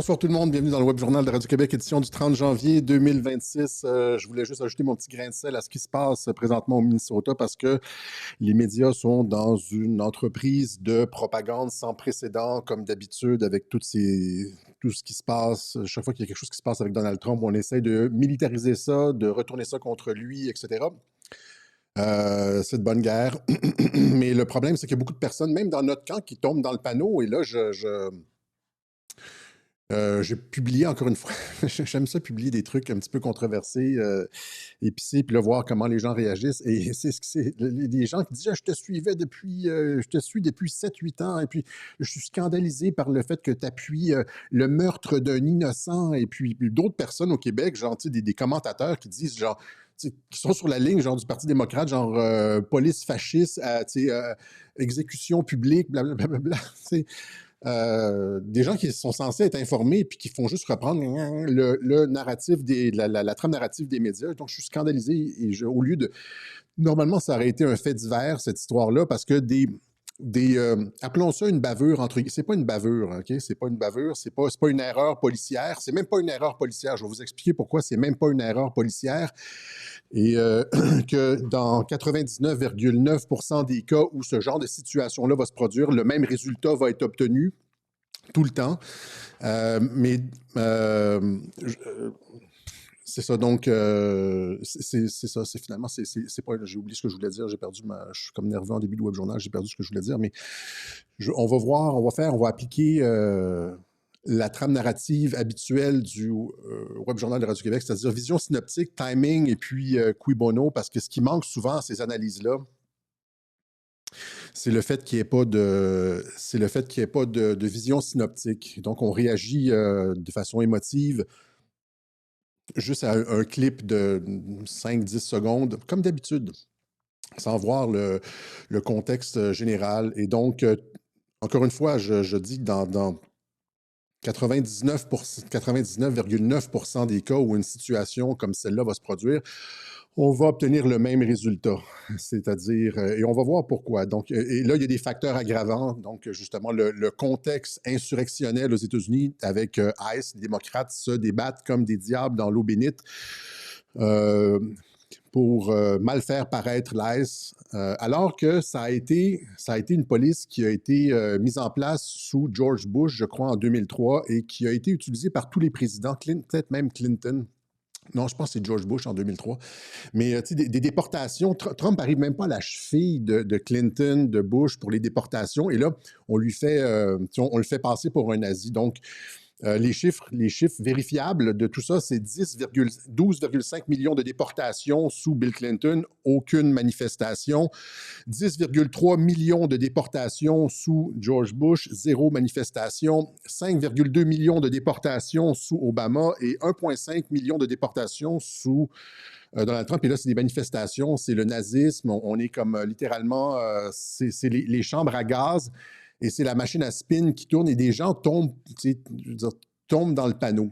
Bonsoir tout le monde, bienvenue dans le Web Journal de Radio-Québec, édition du 30 janvier 2026. Je voulais juste ajouter mon petit grain de sel à ce qui se passe présentement au Minnesota parce que les médias sont dans une entreprise de propagande sans précédent, comme d'habitude, avec tout ce qui se passe. Chaque fois qu'il y a quelque chose qui se passe avec Donald Trump, on essaie de militariser ça, de retourner ça contre lui, etc. C'est de bonne guerre. Mais le problème, c'est qu'il y a beaucoup de personnes, même dans notre camp, qui tombent dans le panneau. Et là, j'ai publié encore une fois, j'aime ça publier des trucs un petit peu controversés, épicés, puis là, voir comment les gens réagissent. Et c'est les gens qui disent: «Ah, je te suis depuis 7-8 ans, et puis je suis scandalisé par le fait que tu appuies le meurtre d'un innocent.» Et puis d'autres personnes au Québec, genre, tu sais, des commentateurs qui disent, genre, tu sais, qui sont sur la ligne, genre, du Parti démocrate, genre, police fasciste, tu sais, exécution publique, blablabla. Des gens qui sont censés être informés puis qui font juste reprendre le narratif la trame narrative des médias. Donc, je suis scandalisé et au lieu de... Normalement, ça aurait été un fait divers, cette histoire-là, parce que appelons ça une bavure, entre guillemets. C'est pas une bavure, OK? C'est pas une bavure, c'est pas une erreur policière. C'est même pas une erreur policière. Je vais vous expliquer pourquoi c'est même pas une erreur policière. Et que dans 99,9% des cas où ce genre de situation-là va se produire, le même résultat va être obtenu tout le temps. Mais c'est ça, donc c'est ça, c'est finalement, c'est pas, j'ai oublié ce que je voulais dire, je suis comme nerveux en début de Web Journal, j'ai perdu ce que je voulais dire, mais on va voir, on va appliquer la trame narrative habituelle du Web Journal de Radio-Québec, c'est-à-dire vision synoptique, timing et puis cui bono, parce que ce qui manque souvent à ces analyses-là, c'est le fait qu'il n'y ait pas de vision synoptique. Donc, on réagit de façon émotive juste à un clip de 5-10 secondes, comme d'habitude, sans voir le contexte général. Et donc, encore une fois, je dis que dans 99,9% des cas où une situation comme celle-là va se produire, on va obtenir le même résultat. C'est-à-dire, et on va voir pourquoi. Donc, et là, il y a des facteurs aggravants. Donc, justement, le contexte insurrectionnel aux États-Unis avec ICE, les démocrates se débattent comme des diables dans l'eau bénite pour mal faire paraître l'ICE, alors que ça a été une police qui a été mise en place sous George Bush, je crois, en 2003, et qui a été utilisée par tous les présidents, peut-être même Clinton. Non, je pense que c'est George Bush en 2003. Mais tu sais, des déportations, Trump n'arrive même pas à la cheville de Clinton, de Bush pour les déportations. Et là, on lui fait, on le fait passer pour un nazi. Donc, les chiffres vérifiables de tout ça, c'est 12,5 millions de déportations sous Bill Clinton, aucune manifestation. 10,3 millions de déportations sous George Bush, zéro manifestation. 5,2 millions de déportations sous Obama et 1,5 million de déportations sous Donald Trump. Et là, c'est des manifestations, c'est le nazisme. On est comme littéralement, c'est les chambres à gaz. Et c'est la machine à spin qui tourne et des gens tombent, tombent dans le panneau.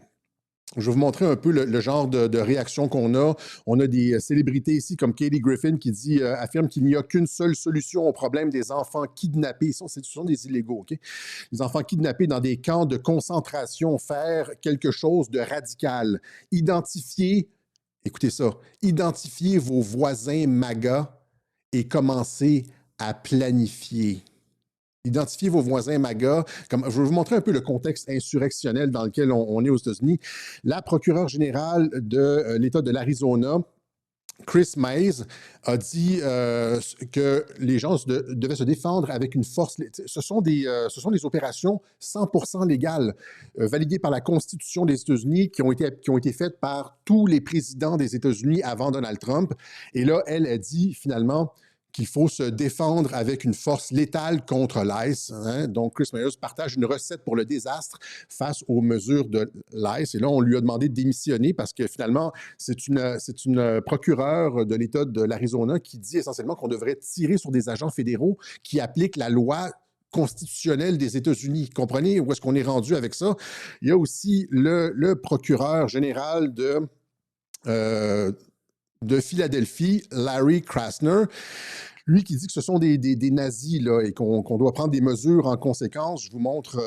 Je vais vous montrer un peu le genre de réaction qu'on a. On a des célébrités ici comme Katie Griffin qui affirme qu'il n'y a qu'une seule solution au problème des enfants kidnappés. Ce sont des illégaux, OK? Les enfants kidnappés dans des camps de concentration, faire quelque chose de radical. Écoutez ça, identifiez vos voisins MAGA et commencez à planifier. Identifiez vos voisins MAGA. Je vais vous montrer un peu le contexte insurrectionnel dans lequel on est aux États-Unis. La procureure générale de l'État de l'Arizona, Chris Mays, a dit que les gens devaient se défendre avec une force. Ce sont des opérations 100% légales, validées par la Constitution des États-Unis, qui ont été faites par tous les présidents des États-Unis avant Donald Trump. Et là, elle a dit finalement qu'il faut se défendre avec une force létale contre l'ICE. Hein? Donc, Chris Myers partage une recette pour le désastre face aux mesures de l'ICE. Et là, on lui a demandé de démissionner parce que finalement, c'est une procureure de l'État de l'Arizona qui dit essentiellement qu'on devrait tirer sur des agents fédéraux qui appliquent la loi constitutionnelle des États-Unis. Comprenez où est-ce qu'on est rendu avec ça? Il y a aussi le procureur général de Philadelphie, Larry Krasner, lui qui dit que ce sont des nazis là, et qu'on doit prendre des mesures en conséquence. Je vous montre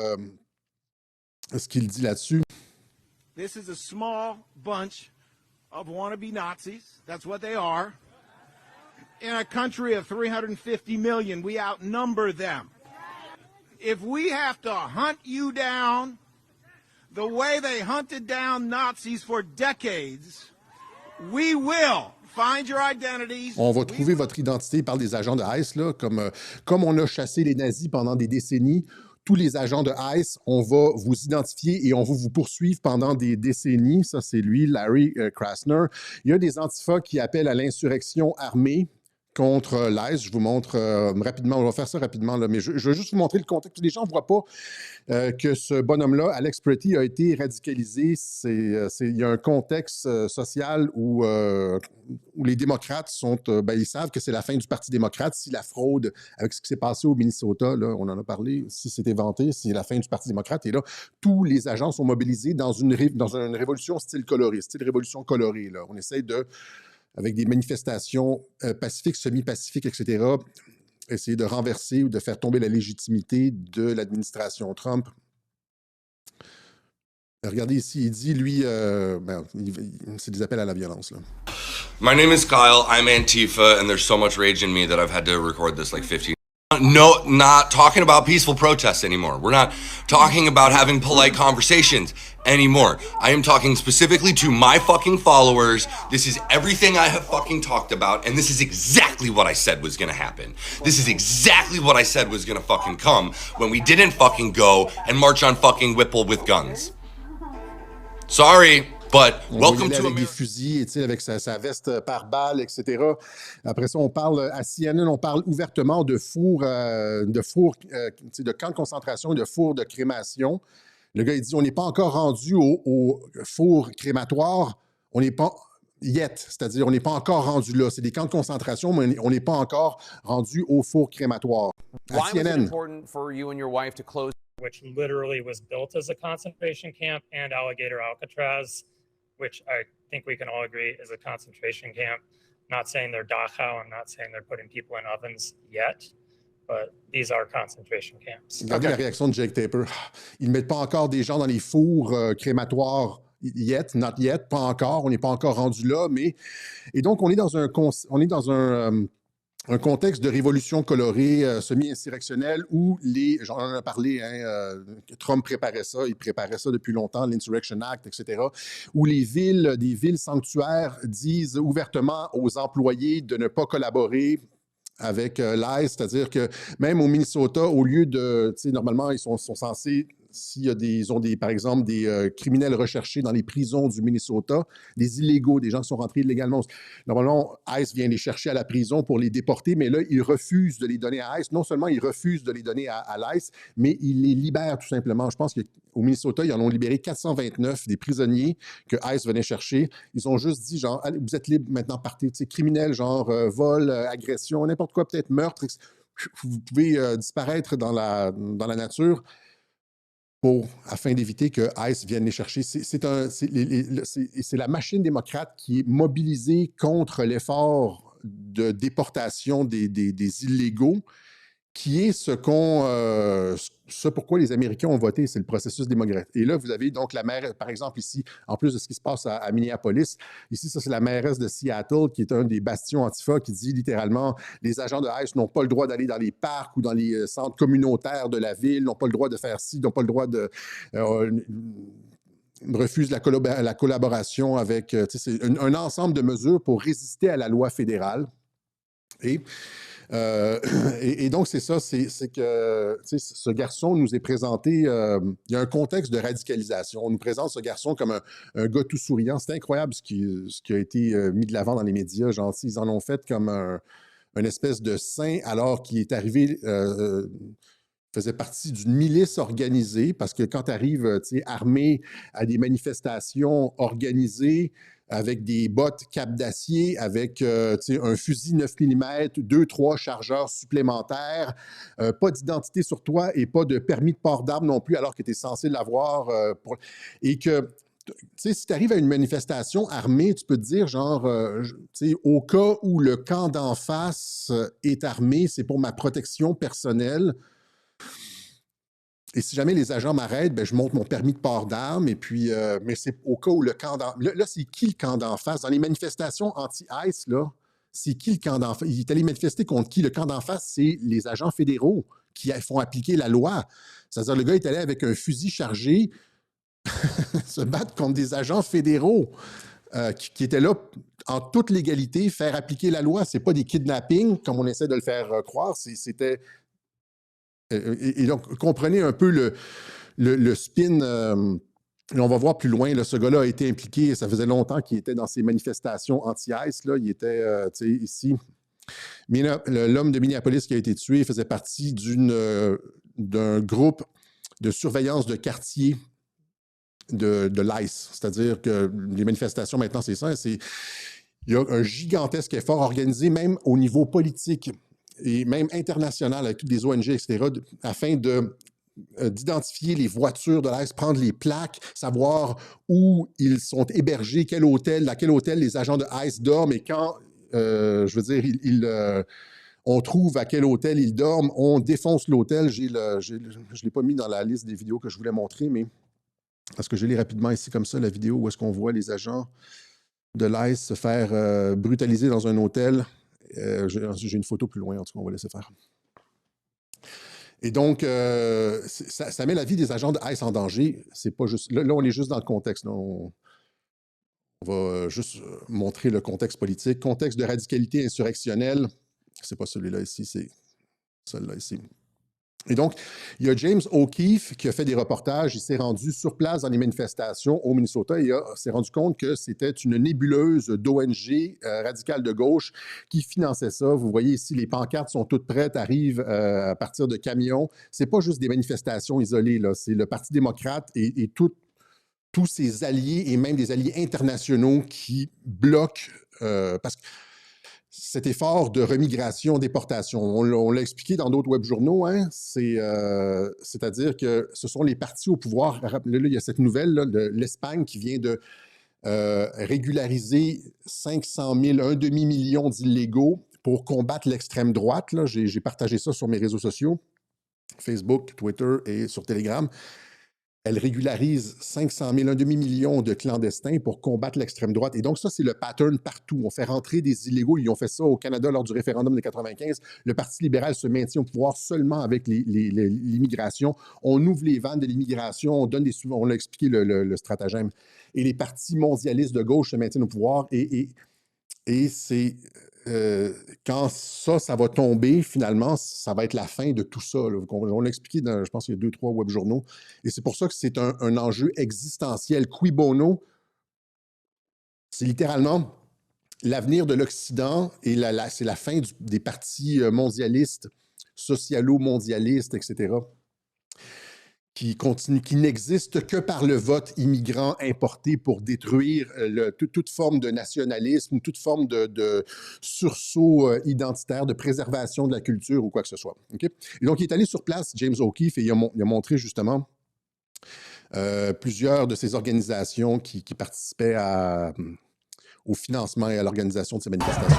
ce qu'il dit là-dessus. This is a small bunch of wannabe Nazis. That's what they are. In a country of 350 million, we outnumber them. If we have to hunt you down the way they hunted down Nazis for decades, we will find your identities. On va trouver votre identité par des agents de ICE, là, comme on a chassé les nazis pendant des décennies. Tous les agents de ICE, on va vous identifier et on va vous poursuivre pendant des décennies. Ça, c'est lui, Larry Krasner. Il y a des antifas qui appellent à l'insurrection armée contre l'ICE. Je vous montre rapidement, on va faire ça rapidement, là, mais je veux juste vous montrer le contexte. Les gens ne voient pas que ce bonhomme-là, Alex Pretty, a été radicalisé. Il y a un contexte social où les démocrates ils savent que c'est la fin du Parti démocrate. Si la fraude, avec ce qui s'est passé au Minnesota, là, on en a parlé, si c'était vanté, c'est la fin du Parti démocrate. Et là, tous les agents sont mobilisés dans une révolution style coloré, style révolution colorée. Là. On essaie avec des manifestations pacifiques, semi-pacifiques, etc., essayer de renverser ou de faire tomber la légitimité de l'administration Trump. Regardez ici, il dit, lui, c'est des appels à la violence. Là. My name is Kyle, I'm Antifa, and there's so much rage in me that I've had to record this like 15. No, not talking about peaceful protests anymore. We're not talking about having polite conversations anymore. I am talking specifically to my fucking followers. This is everything I have fucking talked about, and this is exactly what I said was gonna happen. This is exactly what I said was gonna fucking come when we didn't fucking go and march on fucking Whipple with guns. Sorry. But welcome to avec des fusils, avec sa veste par balle, etc. Après ça, on parle à CNN, on parle ouvertement de fours, de camps de concentration et de fours de crémation. Le gars, il dit, on n'est pas encore rendu au four crématoire, on n'est pas yet, c'est-à-dire on n'est pas encore rendu là. C'est des camps de concentration, mais on n'est pas encore rendu au four crématoire. À CNN. Important for you and your wife to close, which literally was built as a concentration camp, and Alligator Alcatraz, which I think we can all agree is a concentration camp. Not saying they're Dachau, I'm not saying they're putting people in ovens yet, but these are concentration camps. Regardez la réaction de Jake Tapper. Ils ne mettent pas encore des gens dans les fours crématoires yet, not yet, pas encore, on n'est pas encore rendu là, mais... Et donc, on est dans un contexte de révolution colorée semi-insurrectionnelle où j'en ai parlé, Trump préparait ça, il préparait ça depuis longtemps, l'Insurrection Act, etc., où des villes sanctuaires disent ouvertement aux employés de ne pas collaborer avec l'ICE, c'est-à-dire que même au Minnesota, au lieu de, normalement, ils sont censés, s'il y a par exemple, des criminels recherchés dans les prisons du Minnesota, des illégaux, des gens qui sont rentrés illégalement. Normalement, ICE vient les chercher à la prison pour les déporter, mais là, ils refusent de les donner à ICE. Non seulement ils refusent de les donner à l'ICE, mais ils les libèrent tout simplement. Je pense qu'au Minnesota, ils en ont libéré 429 des prisonniers que ICE venait chercher. Ils ont juste dit, genre, allez, vous êtes libres maintenant, partez. Criminels, genre vol, agression, n'importe quoi, peut-être meurtre. Vous pouvez disparaître dans la nature afin d'éviter que ICE vienne les chercher. C'est la machine démocrate qui est mobilisée contre l'effort de déportation des illégaux, qui est ce pourquoi les Américains ont voté, c'est le processus démocratique. Et là, vous avez donc la maire, par exemple ici, en plus de ce qui se passe à Minneapolis, ici, ça c'est la mairesse de Seattle, qui est un des bastions antifa, qui dit littéralement, les agents de ICE n'ont pas le droit d'aller dans les parcs ou dans les centres communautaires de la ville, n'ont pas le droit de faire ci, n'ont pas le droit de... refuse la collaboration avec... c'est un ensemble de mesures pour résister à la loi fédérale. Et donc, c'est ça, c'est que ce garçon nous est présenté, il y a un contexte de radicalisation. On nous présente ce garçon comme un gars tout souriant. C'est incroyable ce qui a été mis de l'avant dans les médias. Genre, ils en ont fait comme une espèce de saint alors qu'il est arrivé... faisait partie d'une milice organisée, parce que quand tu arrives armé à des manifestations organisées, avec des bottes cap d'acier, avec un fusil 9 mm, 2-3 chargeurs supplémentaires, pas d'identité sur toi et pas de permis de port d'armes non plus, alors que tu es censé l'avoir. Et que, si tu arrives à une manifestation armée, tu peux te dire, genre, au cas où le camp d'en face est armé, c'est pour ma protection personnelle. Et si jamais les agents m'arrêtent, ben, je montre mon permis de port d'armes. Et puis, mais c'est au cas où le camp d'en... Là, c'est qui le camp d'en face? Dans les manifestations anti-ICE, là, c'est qui le camp d'en face? Il est allé manifester contre qui? Le camp d'en face, c'est les agents fédéraux qui font appliquer la loi. C'est-à-dire, le gars est allé avec un fusil chargé se battre contre des agents fédéraux qui étaient là en toute légalité, faire appliquer la loi. C'est pas des kidnappings, comme on essaie de le faire croire. C'était... et donc, comprenez un peu le spin. On va voir plus loin. Là, ce gars-là a été impliqué. Ça faisait longtemps qu'il était dans ces manifestations anti-ICE. Là. Il était ici. Mais l'homme de Minneapolis qui a été tué faisait partie d'un groupe de surveillance de quartier de l'ICE. C'est-à-dire que les manifestations, maintenant, c'est ça. Il y a un gigantesque effort organisé, même au niveau politique et même international, avec toutes les ONG, etc., afin d'identifier les voitures de l'ICE, prendre les plaques, savoir où ils sont hébergés, à quel hôtel les agents de ICE dorment et quand, je veux dire, on trouve à quel hôtel ils dorment, on défonce l'hôtel. Je ne l'ai pas mis dans la liste des vidéos que je voulais montrer, mais parce que je lis rapidement ici comme ça, la vidéo où est-ce qu'on voit les agents de l'ICE se faire brutaliser dans un hôtel. J'ai une photo plus loin, en tout cas, on va laisser faire. Et donc, ça met la vie des agents de ICE en danger. C'est pas juste. Là, on est juste dans le contexte. Là, on va juste montrer le contexte politique. Contexte de radicalité insurrectionnelle. C'est pas celui-là ici, c'est celui-là ici. Et donc, il y a James O'Keefe qui a fait des reportages. Il s'est rendu sur place dans les manifestations au Minnesota et s'est rendu compte que c'était une nébuleuse d'ONG radicale de gauche qui finançait ça. Vous voyez ici, les pancartes sont toutes prêtes, arrivent à partir de camions. C'est pas juste des manifestations isolées, là. C'est le Parti démocrate et tous ses alliés et même des alliés internationaux qui bloquent parce que cet effort de remigration, déportation, on l'a expliqué dans d'autres web-journaux, hein, c'est-à-dire que ce sont les partis au pouvoir. Là, il y a cette nouvelle là, de l'Espagne qui vient de régulariser 500 000, un demi-million d'illégaux pour combattre l'extrême droite. J'ai partagé ça sur mes réseaux sociaux, Facebook, Twitter et sur Telegram. Elle régularise 500 000, un demi-million de clandestins pour combattre l'extrême droite. Et donc, ça, c'est le pattern partout. On fait rentrer des illégaux. Ils ont fait ça au Canada lors du référendum de 95. Le Parti libéral se maintient au pouvoir seulement avec l'immigration. On ouvre les vannes de l'immigration, on donne des subventions. On l'a expliqué, le stratagème. Et les partis mondialistes de gauche se maintiennent au pouvoir. Et c'est... quand ça va tomber, finalement, ça va être la fin de tout ça. Là. On l'a expliqué dans, je pense qu'il y a 2-3 web-journaux. Et c'est pour ça que c'est un enjeu existentiel. Cui bono, c'est littéralement l'avenir de l'Occident et c'est la fin des partis mondialistes, socialo-mondialistes, etc., qui n'existe que par le vote immigrant importé pour détruire toute forme de nationalisme, toute forme de sursaut identitaire, de préservation de la culture ou quoi que ce soit. Okay? Et donc, il est allé sur place, James O'Keefe, et il a montré justement plusieurs de ces organisations qui participaient au financement et à l'organisation de ces manifestations.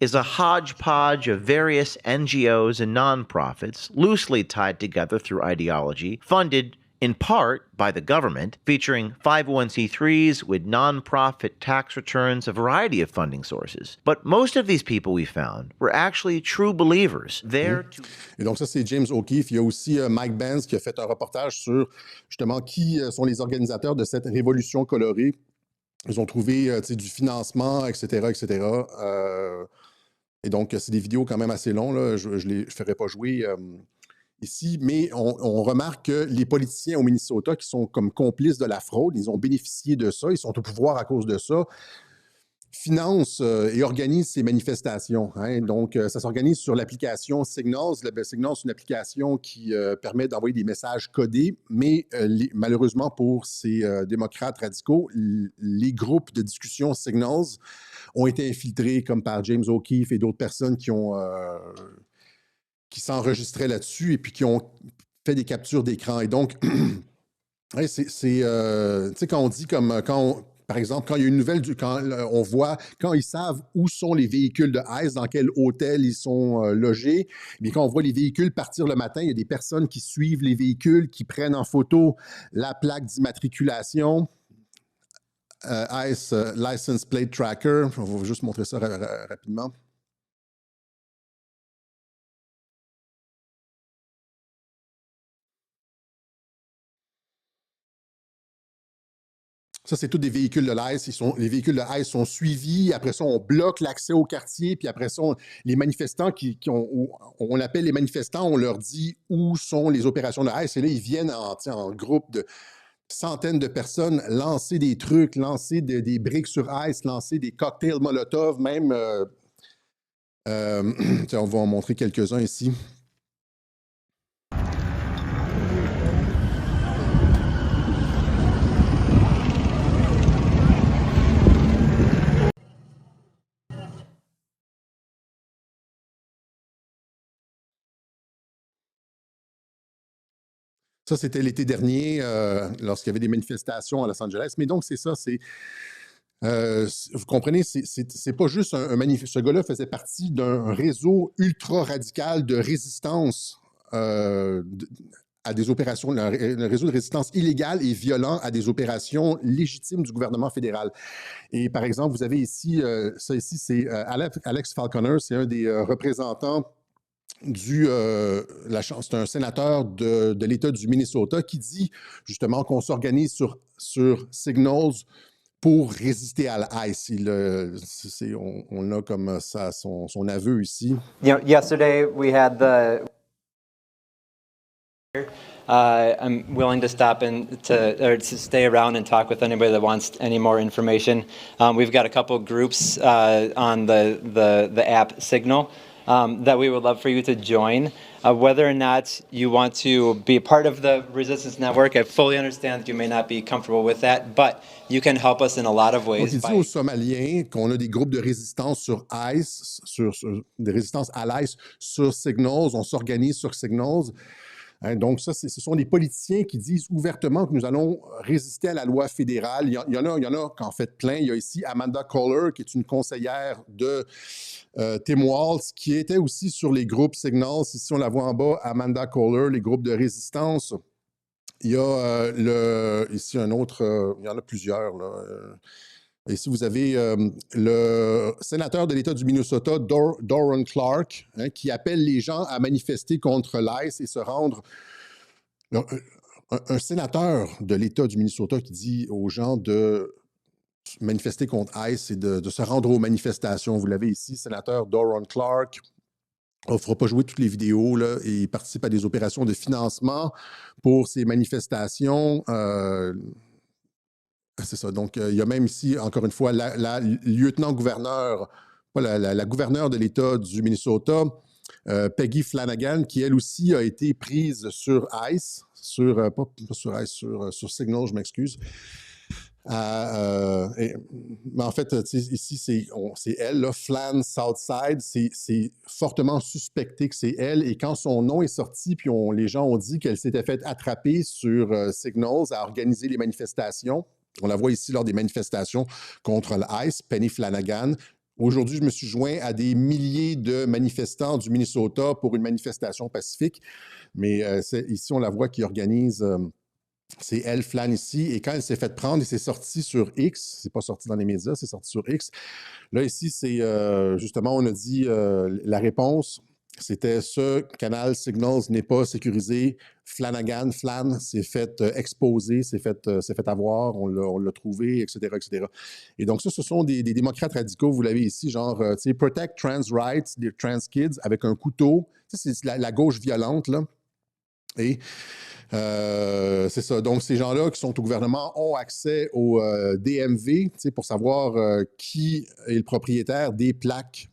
Is a hodgepodge of various NGOs and nonprofits loosely tied together through ideology, funded in part by the government, featuring 501c3s with nonprofit tax returns, a variety of funding sources. But most of these people we found were actually true believers there to... Et donc ça, c'est James O'Keefe. Il y a aussi Mike Benz qui a fait un reportage sur justement qui sont les organisateurs de cette révolution colorée. Ils ont trouvé du financement, etc., etc. Et donc, c'est des vidéos quand même assez longues. Là. Je ne ferai pas jouer ici, mais on remarque que les politiciens au Minnesota qui sont comme complices de la fraude, ils ont bénéficié de ça, ils sont au pouvoir à cause de ça, financent et organisent ces manifestations. Hein. Donc, ça s'organise sur l'application Signals. Signals, c'est une application qui permet d'envoyer des messages codés, mais malheureusement pour ces démocrates radicaux, les groupes de discussion Signals ont été infiltrés comme par James O'Keefe et d'autres personnes qui s'enregistraient là-dessus et puis qui ont fait des captures d'écran. Et donc, tu sais, quand on dit comme... Par exemple, quand il y a une nouvelle, on voit, quand ils savent où sont les véhicules de ICE, dans quel hôtel ils sont logés, mais quand on voit les véhicules partir le matin, il y a des personnes qui suivent les véhicules, qui prennent en photo la plaque d'immatriculation. ICE License Plate Tracker. On va juste montrer ça rapidement. Ça, c'est tous des véhicules de l'ICE. Les véhicules de ICE sont suivis. Après ça, on bloque l'accès au quartier. Puis après ça, les manifestants on appelle les manifestants, on leur dit où sont les opérations de ICE. Et là, ils viennent en groupe de centaines de personnes lancer des trucs, lancer des briques sur ICE, lancer des cocktails Molotov, même. On va en montrer quelques-uns ici. Ça, c'était l'été dernier, lorsqu'il y avait des manifestations à Los Angeles. Mais donc, c'est ça, vous comprenez, c'est pas juste un manifeste. Ce gars-là faisait partie d'un réseau ultra-radical de résistance à des opérations, un réseau de résistance illégale et violent à des opérations légitimes du gouvernement fédéral. Et par exemple, vous avez ici, ça ici, c'est Alex Falconer, c'est un des représentants c'est un sénateur de l'État du Minnesota qui dit justement qu'on s'organise sur Signals pour résister à l'ICE. On a comme ça son aveu ici. Yesterday we had I'm willing to stop to stay around and talk with anybody that wants any more information. We've got a couple groups on the app Signal that we would love for you to join. Whether or not you want to be a part of the Resistance Network, I fully understand that you may not be comfortable with that, but you can help us in a lot of ways. Donc, il dit aux Somaliens qu'on a des groupes de résistance sur ICE, des résistances à l'ICE sur Signals. On s'organise sur Signals. Hein, donc, ça, ce sont des politiciens qui disent ouvertement que nous allons résister à la loi fédérale. Il y en a en fait plein. Il y a ici Amanda Kohler, qui est une conseillère de Tim Walz, qui était aussi sur les groupes Signals. Ici, on la voit en bas, Amanda Kohler, les groupes de résistance. Il y a ici un autre, il y en a plusieurs, là. Ici, vous avez le sénateur de l'État du Minnesota, Doran Clark, hein, qui appelle les gens à manifester contre l'ICE et se rendre. Un sénateur de l'État du Minnesota qui dit aux gens de manifester contre ICE et de se rendre aux manifestations. Vous l'avez ici, sénateur Doran Clark. On ne fera pas jouer toutes les vidéos, là, et il participe à des opérations de financement pour ces manifestations. C'est ça. Donc, il y a même ici, encore une fois, la lieutenant-gouverneur, pas la gouverneure de l'État du Minnesota, Peggy Flanagan, qui elle aussi a été prise sur ICE, pas sur ICE, sur Signal, je m'excuse. Mais en fait, ici, c'est elle, là, Flan Southside, c'est fortement suspecté que c'est elle. Et quand son nom est sorti, puis les gens ont dit qu'elle s'était fait attraper sur Signals à organiser les manifestations. On la voit ici lors des manifestations contre l'ICE, Penny Flanagan. Aujourd'hui, je me suis joint à des milliers de manifestants du Minnesota pour une manifestation pacifique. Mais ici, on la voit qui organise... c'est elle, Flan, ici. Et quand elle s'est fait prendre, et c'est sorti sur X, c'est pas sorti dans les médias, c'est sorti sur X. Là, ici, c'est justement, on a dit la réponse, c'était ce canal Signals n'est pas sécurisé. Flan s'est fait exposer, s'est fait avoir, on l'a trouvé, etc., etc. Et donc, ça, ce sont des démocrates radicaux, vous l'avez ici, genre, tu sais, Protect Trans Rights, des trans kids, avec un couteau. C'est la gauche violente, là. Et c'est ça. Donc, ces gens-là qui sont au gouvernement ont accès au DMV pour savoir qui est le propriétaire des plaques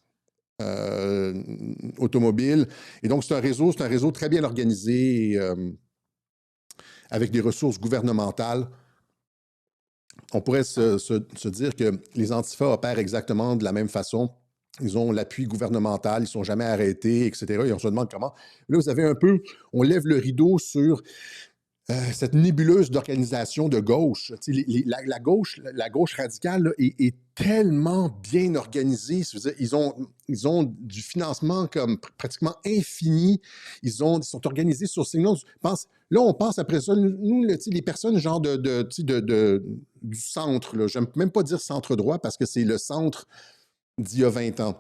automobiles. Et donc, c'est un réseau très bien organisé avec des ressources gouvernementales. On pourrait se dire que les Antifa opèrent exactement de la même façon. Ils ont l'appui gouvernemental, ils ne sont jamais arrêtés, etc. Et on se demande comment. Là, vous avez un peu, on lève le rideau sur cette nébuleuse d'organisation de gauche. Tu sais, la gauche radicale là, est tellement bien organisée. Je veux dire, ils ont du financement comme pratiquement infini. Ils sont organisés sur signaux. Là, on pense après ça, nous, là, tu sais, les personnes genre du centre, là, j'aime même pas dire centre-droit parce que c'est le centre d'il y a 20 ans.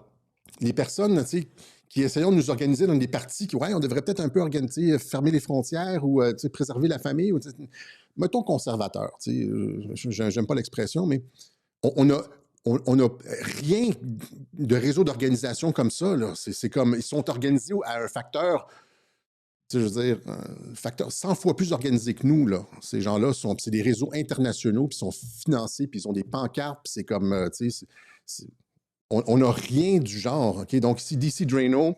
Les personnes, tu sais, qui essayons de nous organiser dans des partis qui, ouais, on devrait peut-être un peu organiser, fermer les frontières ou préserver la famille. Ou, mettons conservateur. J'aime pas l'expression, mais on a rien de réseau d'organisation comme ça. Là. C'est comme, ils sont organisés à un facteur, je veux dire, un facteur 100 fois plus organisé que nous. Là. Ces gens-là, c'est des réseaux internationaux, puis ils sont financés, puis ils ont des pancartes, puis c'est comme, tu sais, on n'a rien du genre. Okay? Donc, ici, DC Drano,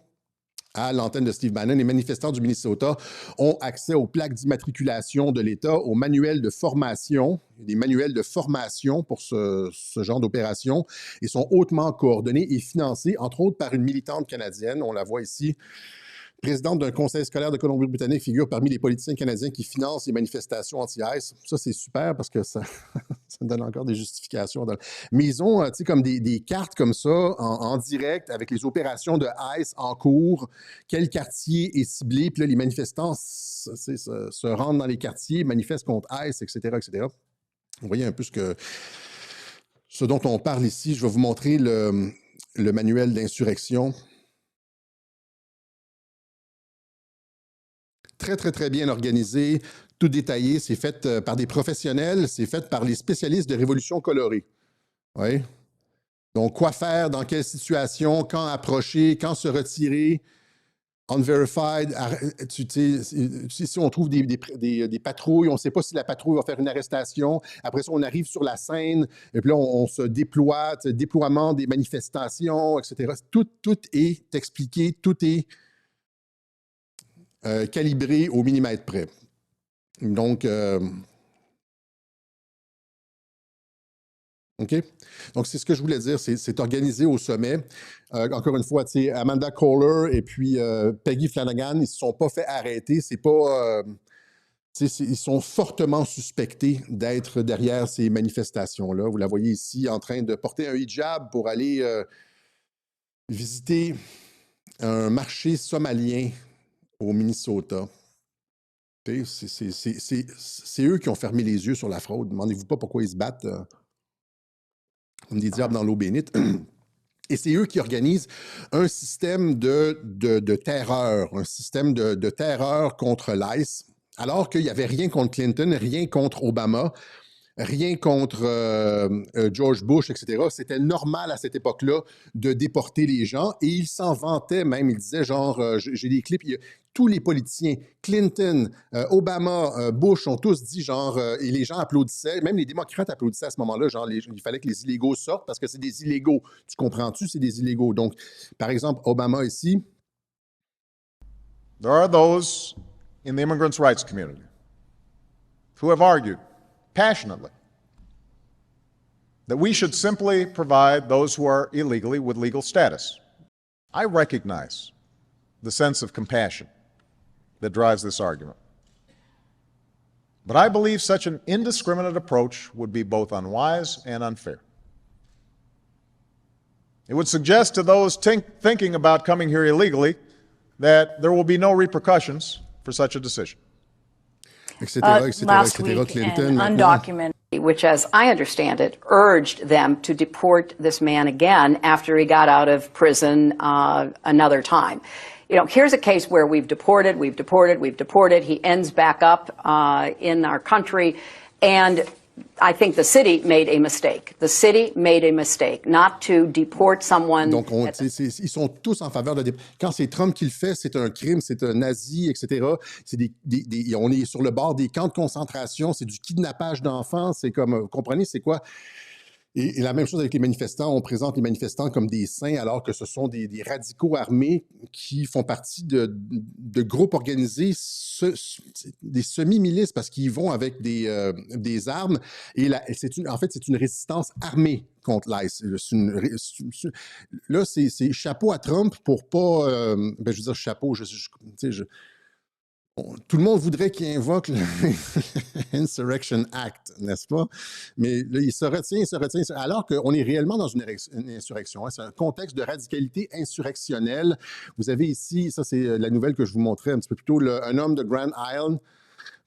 à l'antenne de Steve Bannon, les manifestants du Minnesota ont accès aux plaques d'immatriculation de l'État, aux manuels de formation, des manuels de formation pour ce genre d'opération, et sont hautement coordonnés et financés, entre autres par une militante canadienne, on la voit ici, présidente d'un conseil scolaire de Colombie-Britannique, figure parmi les politiciens canadiens qui financent les manifestations anti-ICE. Ça, c'est super parce que ça me donne encore des justifications. Mais ils ont, tu sais, comme des cartes comme ça, en direct, avec les opérations de ICE en cours, quel quartier est ciblé, puis là, les manifestants se rendent dans les quartiers, manifestent contre ICE, etc., etc. Vous voyez un peu ce dont on parle ici. Je vais vous montrer le manuel d'insurrection. Très, très, très bien organisé, tout détaillé. C'est fait par des professionnels, c'est fait par les spécialistes de Révolution colorée. Oui. Donc, quoi faire, dans quelle situation, quand approcher, quand se retirer, unverified. Si on trouve des patrouilles, on ne sait pas si la patrouille va faire une arrestation. Après ça, on arrive sur la scène, et puis là, on se déploie, déploiement des manifestations, etc. Tout est expliqué, tout est calibré au millimètre près. Donc, OK? Donc, c'est ce que je voulais dire, c'est organisé au sommet. Encore une fois, Amanda Kohler et puis Peggy Flanagan, ils ne se sont pas fait arrêter. C'est pas... ils sont fortement suspectés d'être derrière ces manifestations-là. Vous la voyez ici en train de porter un hijab pour aller visiter un marché somalien au Minnesota. C'est eux qui ont fermé les yeux sur la fraude. Demandez-vous pas pourquoi ils se battent comme des diables dans l'eau bénite. Et c'est eux qui organisent un système de terreur, un système de terreur contre l'ICE, alors qu'il n'y avait rien contre Clinton, rien contre Obama, rien contre George Bush, etc. C'était normal à cette époque-là de déporter les gens et il s'en vantait même. Il disait genre, j'ai des clips, tous les politiciens, Clinton, Obama, Bush ont tous dit genre, et les gens applaudissaient, même les démocrates applaudissaient à ce moment-là, genre il fallait que les illégaux sortent parce que c'est des illégaux. Tu comprends-tu? C'est des illégaux. Donc, par exemple, Obama ici. There are those in the immigrants' rights community who have argued passionately that we should simply provide those who are illegally with legal status. I recognize the sense of compassion that drives this argument. But I believe such an indiscriminate approach would be both unwise and unfair. It would suggest to those thinking about coming here illegally that there will be no repercussions for such a decision. Last week, Clinton, an undocumented, which, as I understand it, urged them to deport this man again after he got out of prison another time. You know, here's a case where we've deported. He ends back up in our country, and I think the city made a mistake. The city made a mistake not to deport someone. Donc, ils sont tous en faveur de... Quand c'est Trump qui le fait, c'est un crime, c'est un nazi, etc. On est sur le bord des camps de concentration, c'est du kidnappage d'enfants, c'est comme... Vous comprenez, c'est quoi? Et la même chose avec les manifestants. On présente les manifestants comme des saints alors que ce sont des radicaux armés qui font partie de groupes organisés, des semi-milices parce qu'ils vont avec des armes. Et en fait, c'est une résistance armée contre l'ICE. Là, c'est chapeau à Trump pour pas... je veux dire chapeau, Tout le monde voudrait qu'il invoque le Insurrection Act, n'est-ce pas? Mais là, il se retient, alors qu'on est réellement dans une insurrection. Hein. C'est un contexte de radicalité insurrectionnelle. Vous avez ici, ça c'est la nouvelle que je vous montrais un petit peu plus tôt, un homme de Grand Island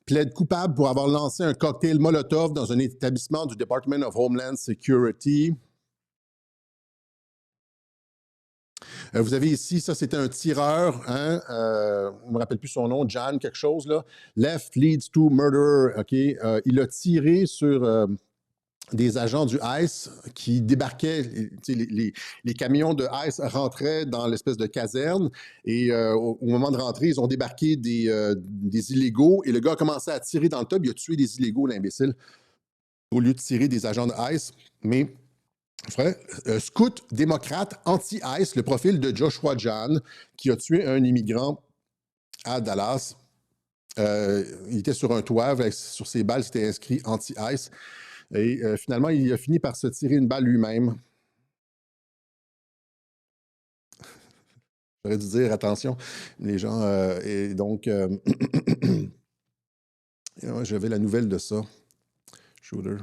plaide coupable pour avoir lancé un cocktail Molotov dans un établissement du Department of Homeland Security. Vous avez ici, ça c'était un tireur, hein, je ne me rappelle plus son nom, John quelque chose, là. Left leads to murder, OK? Il a tiré sur des agents du ICE qui débarquaient, les camions de ICE rentraient dans l'espèce de caserne et au moment de rentrer, ils ont débarqué des illégaux et le gars a commencé à tirer dans le top, il a tué des illégaux, l'imbécile, au lieu de tirer des agents de ICE, mais... Frère, scout démocrate anti-ICE, le profil de Joshua John, qui a tué un immigrant à Dallas. Il était sur un toit, sur ses balles, c'était inscrit anti-ICE. Et finalement, il a fini par se tirer une balle lui-même. J'aurais dû dire, attention, les gens... et donc, j'avais la nouvelle de ça. Shooter.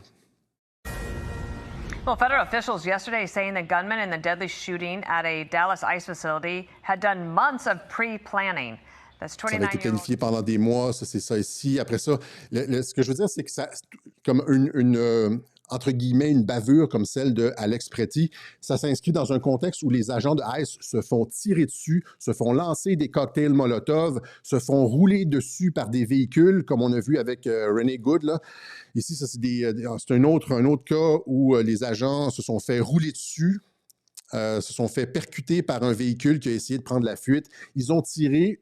Well, federal officials yesterday saying the gunman in the deadly shooting at a Dallas ICE facility had done months of pre-planning. Ça avait été planifié pendant des mois, ça c'est ça ici. Après ça, ce que je veux dire, c'est que ça, comme entre guillemets, une bavure comme celle de Alex Pretty, ça s'inscrit dans un contexte où les agents de ICE se font tirer dessus, se font lancer des cocktails Molotov, se font rouler dessus par des véhicules, comme on a vu avec René Good, là. Ici, ça, c'est un autre cas où les agents se sont fait rouler dessus, se sont fait percuter par un véhicule qui a essayé de prendre la fuite. Ils ont tiré.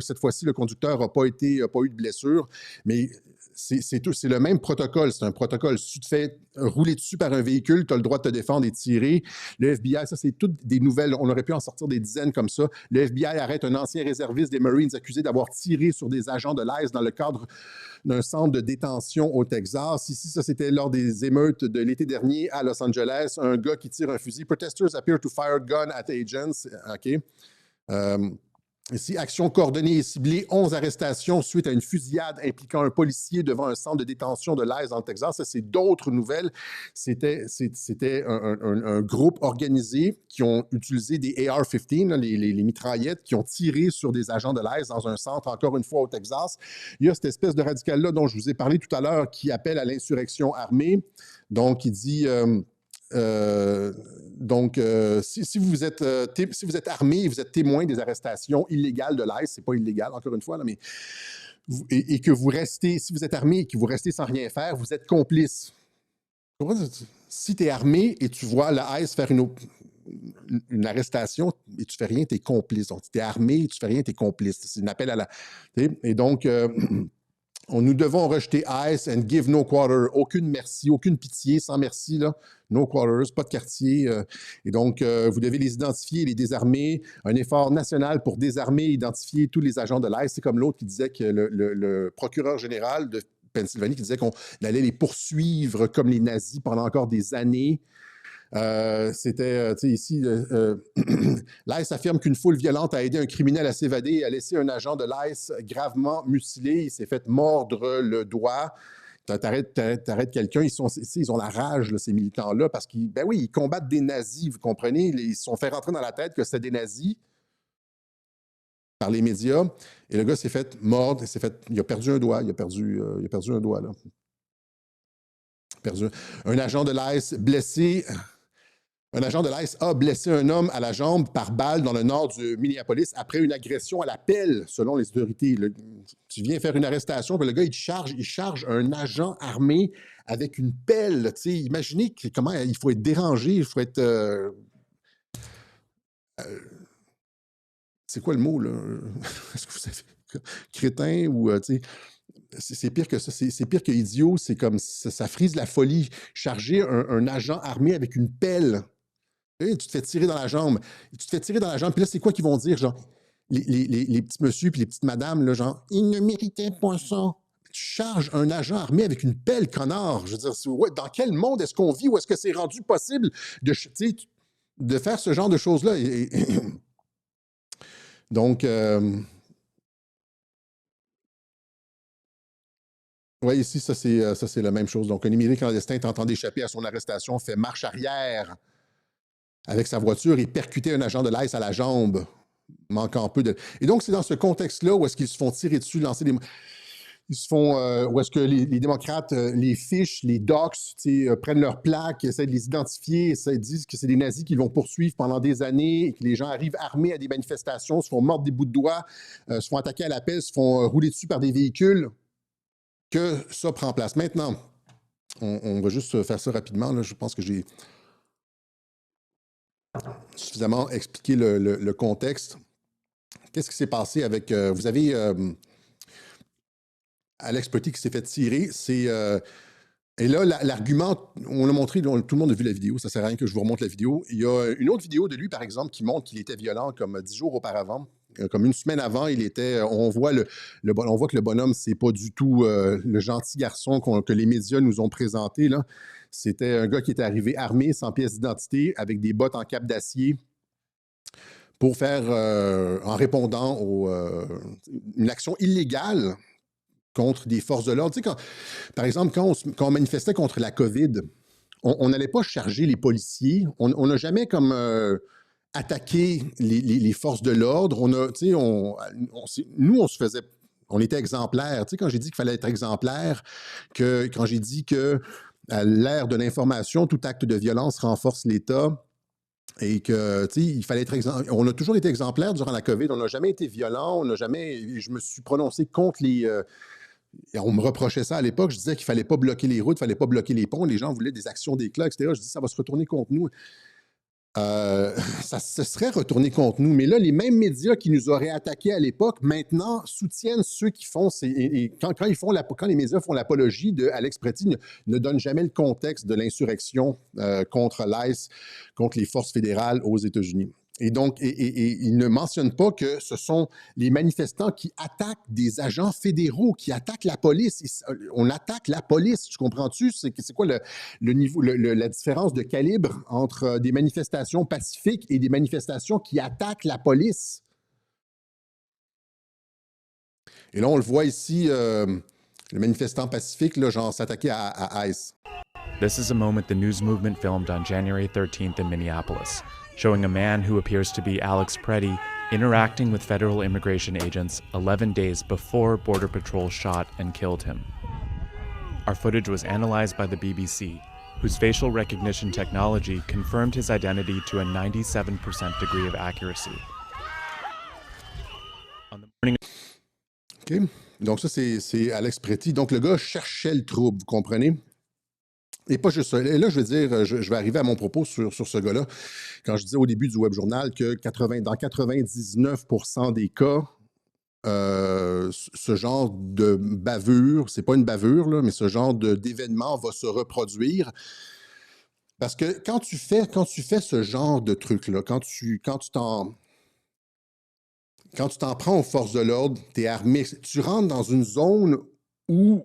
Cette fois-ci, le conducteur n'a pas eu de blessure, mais c'est le même protocole. C'est un protocole. Si tu te fais rouler dessus par un véhicule, tu as le droit de te défendre et de tirer. Le FBI, ça, c'est toutes des nouvelles. On aurait pu en sortir des dizaines comme ça. Le FBI arrête un ancien réserviste des Marines accusé d'avoir tiré sur des agents de l'ICE dans le cadre d'un centre de détention au Texas. Ici, ça, c'était lors des émeutes de l'été dernier à Los Angeles. Un gars qui tire un fusil. Protesters appear to fire gun at agents. OK. Ici, action coordonnée et ciblée, 11 arrestations suite à une fusillade impliquant un policier devant un centre de détention de l'ICE dans le Texas. Ça, c'est d'autres nouvelles. C'était un groupe organisé qui ont utilisé des AR-15, là, les mitraillettes, qui ont tiré sur des agents de l'ICE dans un centre, encore une fois, au Texas. Il y a cette espèce de radical-là dont je vous ai parlé tout à l'heure qui appelle à l'insurrection armée. Donc, il dit... si vous êtes armé et vous êtes témoin des arrestations illégales de l'ICE, c'est pas illégal, encore une fois, là, mais et que vous restez, si vous êtes armé et que vous restez sans rien faire, vous êtes complice. Si tu es armé et tu vois la ICE faire une arrestation et tu fais rien, tu es complice. Donc, si tu es armé et tu fais rien, tu es complice. C'est un appel à la... Et donc... nous devons rejeter ICE and give no quarter. Aucune merci, aucune pitié, sans merci, là. No quarters, pas de quartier. Et donc, vous devez les identifier et les désarmer. Un effort national pour désarmer et identifier tous les agents de l'ICE. C'est comme l'autre qui disait que le procureur général de Pennsylvanie qui disait qu'on allait les poursuivre comme les nazis pendant encore des années. C'était, tu sais, ici, l'ICE affirme qu'une foule violente a aidé un criminel à s'évader et a laissé un agent de l'ICE gravement mutilé. Il s'est fait mordre le doigt. T'arrêtes quelqu'un, ils ont la rage, là, ces militants-là, parce qu'ils, ben oui, ils combattent des nazis, vous comprenez? Ils se sont fait rentrer dans la tête que c'était des nazis par les médias. Et le gars s'est fait mordre, il a perdu un doigt, il a perdu un doigt, là. Un agent de l'ICE blessé... Un agent de l'ICE a blessé un homme à la jambe par balle dans le nord du Minneapolis après une agression à la pelle, selon les autorités. Tu viens faire une arrestation, puis le gars, il charge un agent armé avec une pelle. Tu sais, imaginez comment il faut être dérangé, il faut être... c'est quoi le mot, là? Est-ce que vous savez? Crétin ou... tu sais, c'est pire que ça, c'est pire que idiot, c'est comme ça frise la folie. Charger un agent armé avec une pelle. Tu te fais tirer dans la jambe. Puis là, c'est quoi qu'ils vont dire, genre, les petits messieurs puis les petites madames, là, genre, ils ne méritaient pas ça. Tu charges un agent armé avec une pelle, connard. Je veux dire, ouais, dans quel monde est-ce qu'on vit? Où est-ce que c'est rendu possible de faire ce genre de choses-là? Donc, Oui, ici, ça, c'est la même chose. Donc, un immigré clandestin tentant d'échapper à son arrestation fait marche arrière avec sa voiture et percuter un agent de l'ICE à la jambe, manquant peu de... Et donc, c'est dans ce contexte-là où est-ce qu'ils se font tirer dessus, lancer des... Ils se font... où est-ce que les démocrates les fichent, les doxent, prennent leurs plaques, essaient de les identifier, disent que c'est des nazis qu'ils vont poursuivre pendant des années, et que les gens arrivent armés à des manifestations, se font mordre des bouts de doigts, se font attaquer à la pelle, se font rouler dessus par des véhicules, que ça prend place. Maintenant, on va juste faire ça rapidement. Là. Je pense que j'ai suffisamment expliqué le contexte. Qu'est-ce qui s'est passé avec... vous avez Alex Petit qui s'est fait tirer. Et là, l'argument, on l'a montré, tout le monde a vu la vidéo, ça ne sert à rien que je vous remonte la vidéo. Il y a une autre vidéo de lui, par exemple, qui montre qu'il était violent comme 10 jours auparavant. Comme une semaine avant, on voit que le bonhomme, c'est pas du tout le gentil garçon que les médias nous ont présenté, là. C'était un gars qui était arrivé armé, sans pièce d'identité, avec des bottes en cape d'acier, pour faire, en répondant une action illégale contre des forces de l'ordre. Tu sais, par exemple, quand on manifestait contre la COVID, on n'allait pas charger les policiers. On n'a jamais comme attaqué les forces de l'ordre. Nous, on se faisait... On était exemplaires. Tu sais, quand j'ai dit qu'il fallait être exemplaire, quand j'ai dit que à l'ère de l'information, tout acte de violence renforce l'État et que, tu sais, il fallait être exemplaire. On a toujours été exemplaires durant la COVID. On n'a jamais été violent. Je me suis prononcé contre les... on me reprochait ça à l'époque. Je disais qu'il ne fallait pas bloquer les routes, il ne fallait pas bloquer les ponts. Les gens voulaient des actions d'éclat, etc. Je dis ça va se retourner contre nous. Ça se serait retourné contre nous. Mais là, les mêmes médias qui nous auraient attaqués à l'époque, maintenant, soutiennent ceux qui font... Quand les médias font l'apologie de Alex Préti, ne donnent jamais le contexte de l'insurrection contre l'ICE, contre les forces fédérales aux États-Unis. Et donc, ils ne mentionnent pas que ce sont les manifestants qui attaquent des agents fédéraux, qui attaquent la police. On attaque la police, tu comprends-tu? C'est quoi le niveau, la différence de calibre entre des manifestations pacifiques et des manifestations qui attaquent la police? Et là, on le voit ici, le manifestant pacifique, là, genre, s'attaquer à ICE. This is a moment the news movement filmed on January 13th in Minneapolis, showing a man who appears to be Alex Preddy interacting with federal immigration agents 11 days before Border Patrol shot and killed him. Our footage was analyzed by the BBC, whose facial recognition technology confirmed his identity to a 97% degree of accuracy. On the morning... OK. Donc ça, c'est Alex Préti. Donc le gars cherchait le trouble, vous comprenez? Et pas juste ça. Et là, je veux dire, je vais arriver à mon propos sur ce gars-là. Quand je disais au début du Web Journal que dans 99% des cas, ce genre de bavure, c'est pas une bavure, là, mais ce genre d'événement va se reproduire. Parce que quand tu fais ce genre de truc-là, quand tu t'en prends aux forces de l'ordre, tu es armé, tu rentres dans une zone où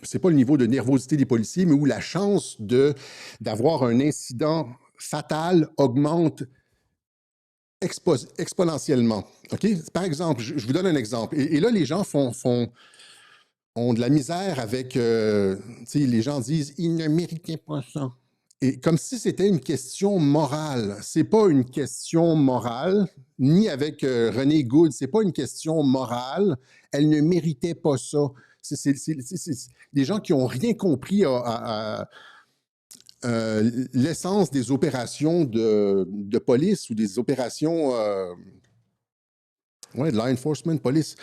c'est pas le niveau de nervosité des policiers, mais où la chance d'avoir un incident fatal augmente exponentiellement. OK? Par exemple, je vous donne un exemple. Et là, les gens ont de la misère avec... tu sais, les gens disent « ils ne méritaient pas ça ». Et comme si c'était une question morale. C'est pas une question morale, ni avec René Goode, c'est pas une question morale. Elle ne méritait pas ça. C'est des gens qui n'ont rien compris à l'essence des opérations de police ou des opérations de law enforcement, police.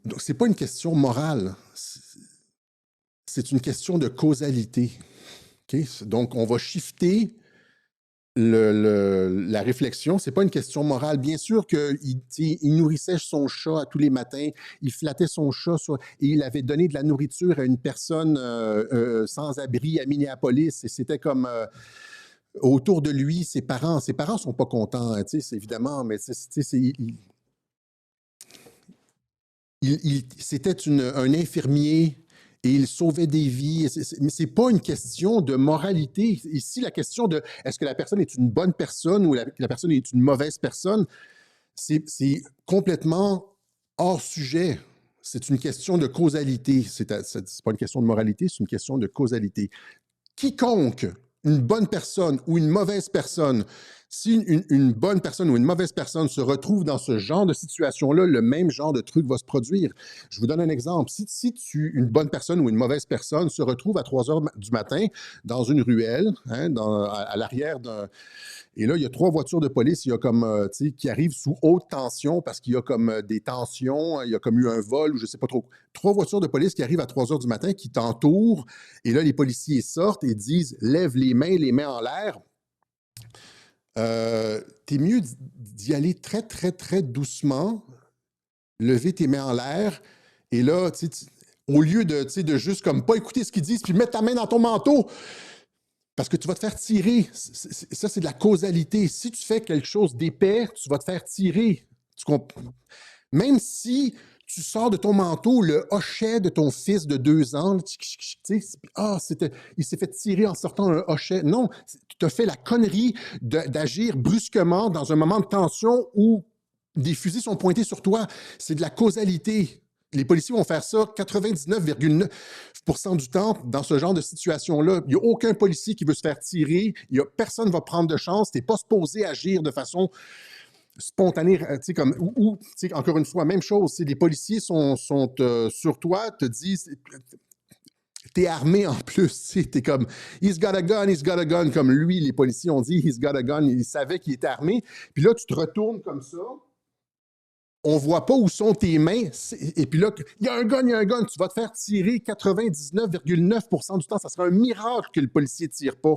Donc, ce n'est pas une question morale. C'est une question de causalité. Okay? Donc, on va shifter la réflexion. Ce n'est pas une question morale. Bien sûr qu'il nourrissait son chat tous les matins, il flattait son chat et il avait donné de la nourriture à une personne sans abri à Minneapolis. Et c'était comme autour de lui, ses parents ne sont pas contents, évidemment, mais c'était un infirmier. Et il sauvait des vies. Mais ce n'est pas une question de moralité. Ici, la question de est-ce que la personne est une bonne personne ou la personne est une mauvaise personne, c'est complètement hors sujet. c'est une question de causalité. C'est pas une question de moralité, c'est une question de causalité. Quiconque, une bonne personne ou une mauvaise personne, si une bonne personne ou une mauvaise personne se retrouve dans ce genre de situation-là, le même genre de truc va se produire. Je vous donne un exemple. Si une bonne personne ou une mauvaise personne se retrouve à 3 heures du matin dans une ruelle, hein, à l'arrière d'un... Et là, il y a 3 voitures de police, il y a comme, qui arrivent sous haute tension parce qu'il y a comme des tensions, il y a comme eu un vol ou je ne sais pas trop. 3 voitures de police qui arrivent à 3 heures du matin, qui t'entourent, et là, les policiers sortent et disent « Lève les mains en l'air ». T'es mieux d'y aller très, très, très doucement, lever tes mains en l'air, et là, au lieu de juste comme pas écouter ce qu'ils disent, puis mettre ta main dans ton manteau, parce que tu vas te faire tirer. Ça, c'est de la causalité. Si tu fais quelque chose d'épais, tu vas te faire tirer. Même si tu sors de ton manteau le hochet de ton fils de 2 ans, il s'est fait tirer en sortant un hochet. Non, tu as fait la connerie d'agir brusquement dans un moment de tension où des fusils sont pointés sur toi. C'est de la causalité. Les policiers vont faire ça 99,9% du temps dans ce genre de situation-là. Il n'y a aucun policier qui veut se faire tirer. Personne ne va prendre de chance. Tu n'es pas supposé agir de façon spontanée. Encore une fois, même chose. Les policiers sont sur toi, te disent... T'es armé en plus, t'es comme « he's got a gun », comme lui, les policiers ont dit « he's got a gun », il savait qu'il était armé. Puis là, tu te retournes comme ça. On ne voit pas où sont tes mains. Et puis là, il y a un gun. Tu vas te faire tirer 99,9% du temps. Ça sera un miracle que le policier ne tire pas.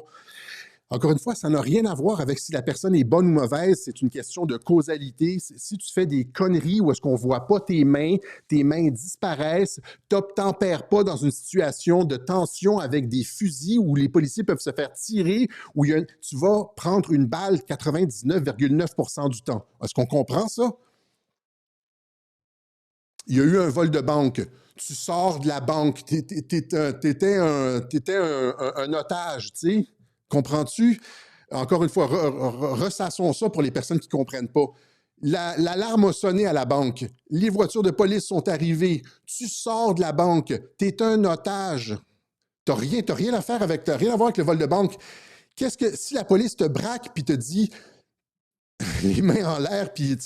Encore une fois, ça n'a rien à voir avec si la personne est bonne ou mauvaise. C'est une question de causalité. Si tu fais des conneries où est-ce qu'on ne voit pas tes mains disparaissent, tu n'obtempères pas dans une situation de tension avec des fusils où les policiers peuvent se faire tirer, où tu vas prendre une balle 99,9% du temps. Est-ce qu'on comprend ça? Il y a eu un vol de banque. Tu sors de la banque. T'étais un otage, tu sais. Comprends-tu? Encore une fois, ressassons ça pour les personnes qui ne comprennent pas. L'alarme a sonné à la banque. Les voitures de police sont arrivées. Tu sors de la banque. Tu es un otage. Tu n'as rien à faire avec... Tu n'as rien à voir avec le vol de banque. Si la police te braque puis te dit... les mains en l'air, puis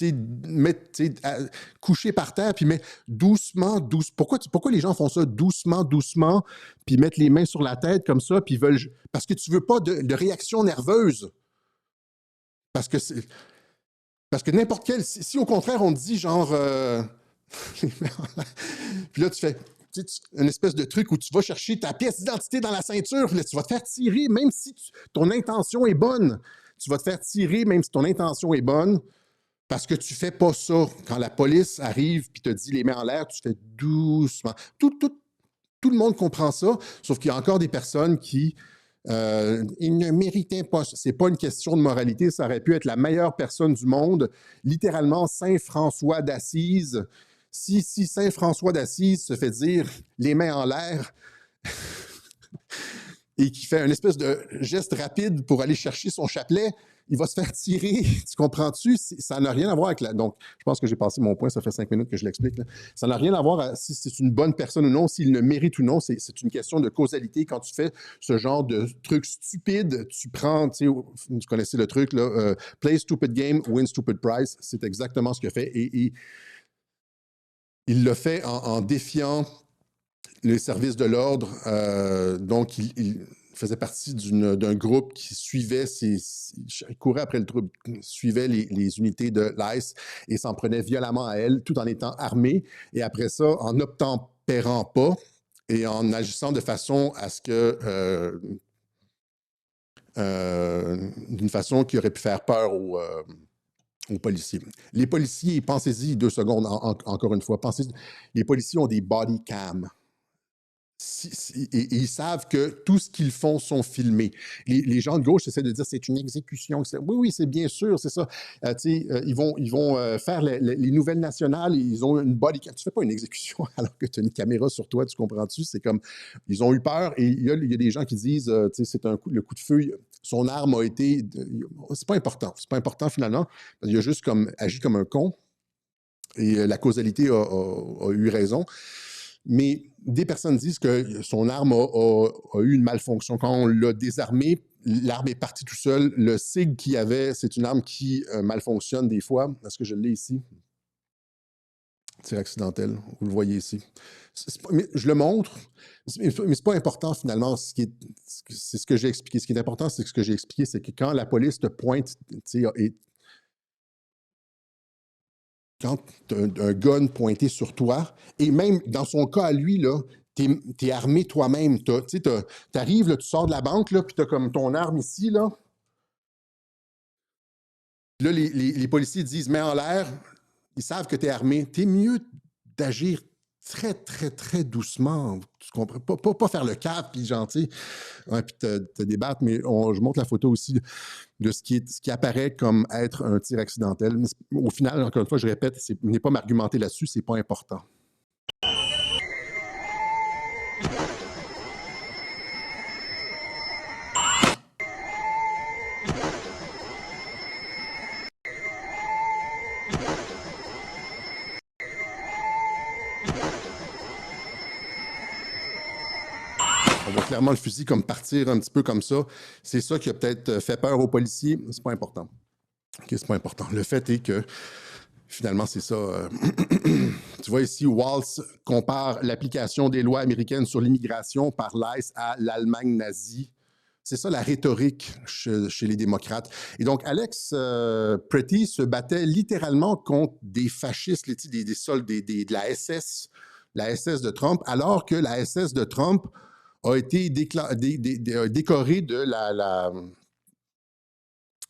couché par terre, puis doucement. Pourquoi les gens font ça doucement, puis mettent les mains sur la tête comme ça, puis veulent... Parce que tu veux pas de réaction nerveuse. Parce que n'importe quel... Si au contraire, on te dit genre... les mains en l'air, puis là, tu fais... une espèce de truc où tu vas chercher ta pièce d'identité dans la ceinture, puis là, tu vas te faire tirer, même si ton intention est bonne. Tu vas te faire tirer même si ton intention est bonne parce que tu ne fais pas ça. Quand la police arrive et te dit les mains en l'air, tu fais doucement. Tout le monde comprend ça, sauf qu'il y a encore des personnes qui ils ne méritaient pas. Ce n'est pas une question de moralité. Ça aurait pu être la meilleure personne du monde, littéralement Saint François d'Assise. Si Saint François d'Assise se fait dire les mains en l'air... et qui fait une espèce de geste rapide pour aller chercher son chapelet, il va se faire tirer. Tu comprends-tu? Ça n'a rien à voir avec la... Donc, je pense que j'ai passé mon point, ça fait 5 minutes que je l'explique. Ça n'a rien à voir avec si c'est une bonne personne ou non, s'il le mérite ou non. C'est une question de causalité. Quand tu fais ce genre de truc stupide, tu prends, vous connaissez le truc, là, play stupid game, win stupid prize. C'est exactement ce qu'il a fait. Et il l'a fait en défiant les services de l'ordre. Donc, il faisait partie d'un groupe qui suivait, il courait après le trouble, suivait les unités de l'ICE et s'en prenait violemment à elles, tout en étant armé. Et après ça, en n'obtempérant pas et en agissant de façon à ce que... d'une façon qui aurait pu faire peur aux policiers. Les policiers, pensez-y 2 secondes, encore une fois, les policiers ont des body cams. Et ils savent que tout ce qu'ils font sont filmés. Les gens de gauche essaient de dire c'est une exécution. Oui, c'est bien sûr, c'est ça. Ils vont faire les nouvelles nationales, ils ont une body cam. Tu fais pas une exécution alors que tu as une caméra sur toi, tu comprends-tu? C'est comme, ils ont eu peur et il y a des gens qui disent, c'est le coup de feu, son arme a été... C'est pas important finalement. Il a juste agi comme un con. Et la causalité a eu raison. Mais des personnes disent que son arme a eu une malfonction. Quand on l'a désarmé, l'arme est partie tout seul. Le SIG qu'il y avait, c'est une arme qui malfonctionne des fois. Est-ce que je l'ai ici? Tir accidentel, vous le voyez ici. Mais je le montre, mais c'est pas important finalement. C'est ce que j'ai expliqué. Ce qui est important, c'est que ce que j'ai expliqué, c'est que quand la police te pointe, quand tu as un gun pointé sur toi, et même dans son cas à lui, là, tu es armé toi-même. Tu arrives, tu sors de la banque, puis tu as comme ton arme ici. Là, les policiers disent « mets en l'air », ils savent que tu es armé. Tu es mieux d'agir très, très, très doucement. Tu comprends? Pas faire le cap, puis gentil, puis te débattre, mais je montre la photo aussi de ce qui apparaît comme être un tir accidentel. Mais au final, encore une fois, je répète, je n'ai pas m'argumenter là-dessus, c'est pas important. On voit clairement le fusil comme partir un petit peu comme ça. C'est ça qui a peut-être fait peur aux policiers. C'est pas important. OK, c'est pas important. Le fait est que, finalement, c'est ça. Tu vois ici, Waltz compare l'application des lois américaines sur l'immigration par l'ICE à l'Allemagne nazie. C'est ça la rhétorique chez les démocrates. Et donc, Alex Pretty se battait littéralement contre des fascistes, des soldats de la SS de Trump, alors que la SS de Trump a été décorée de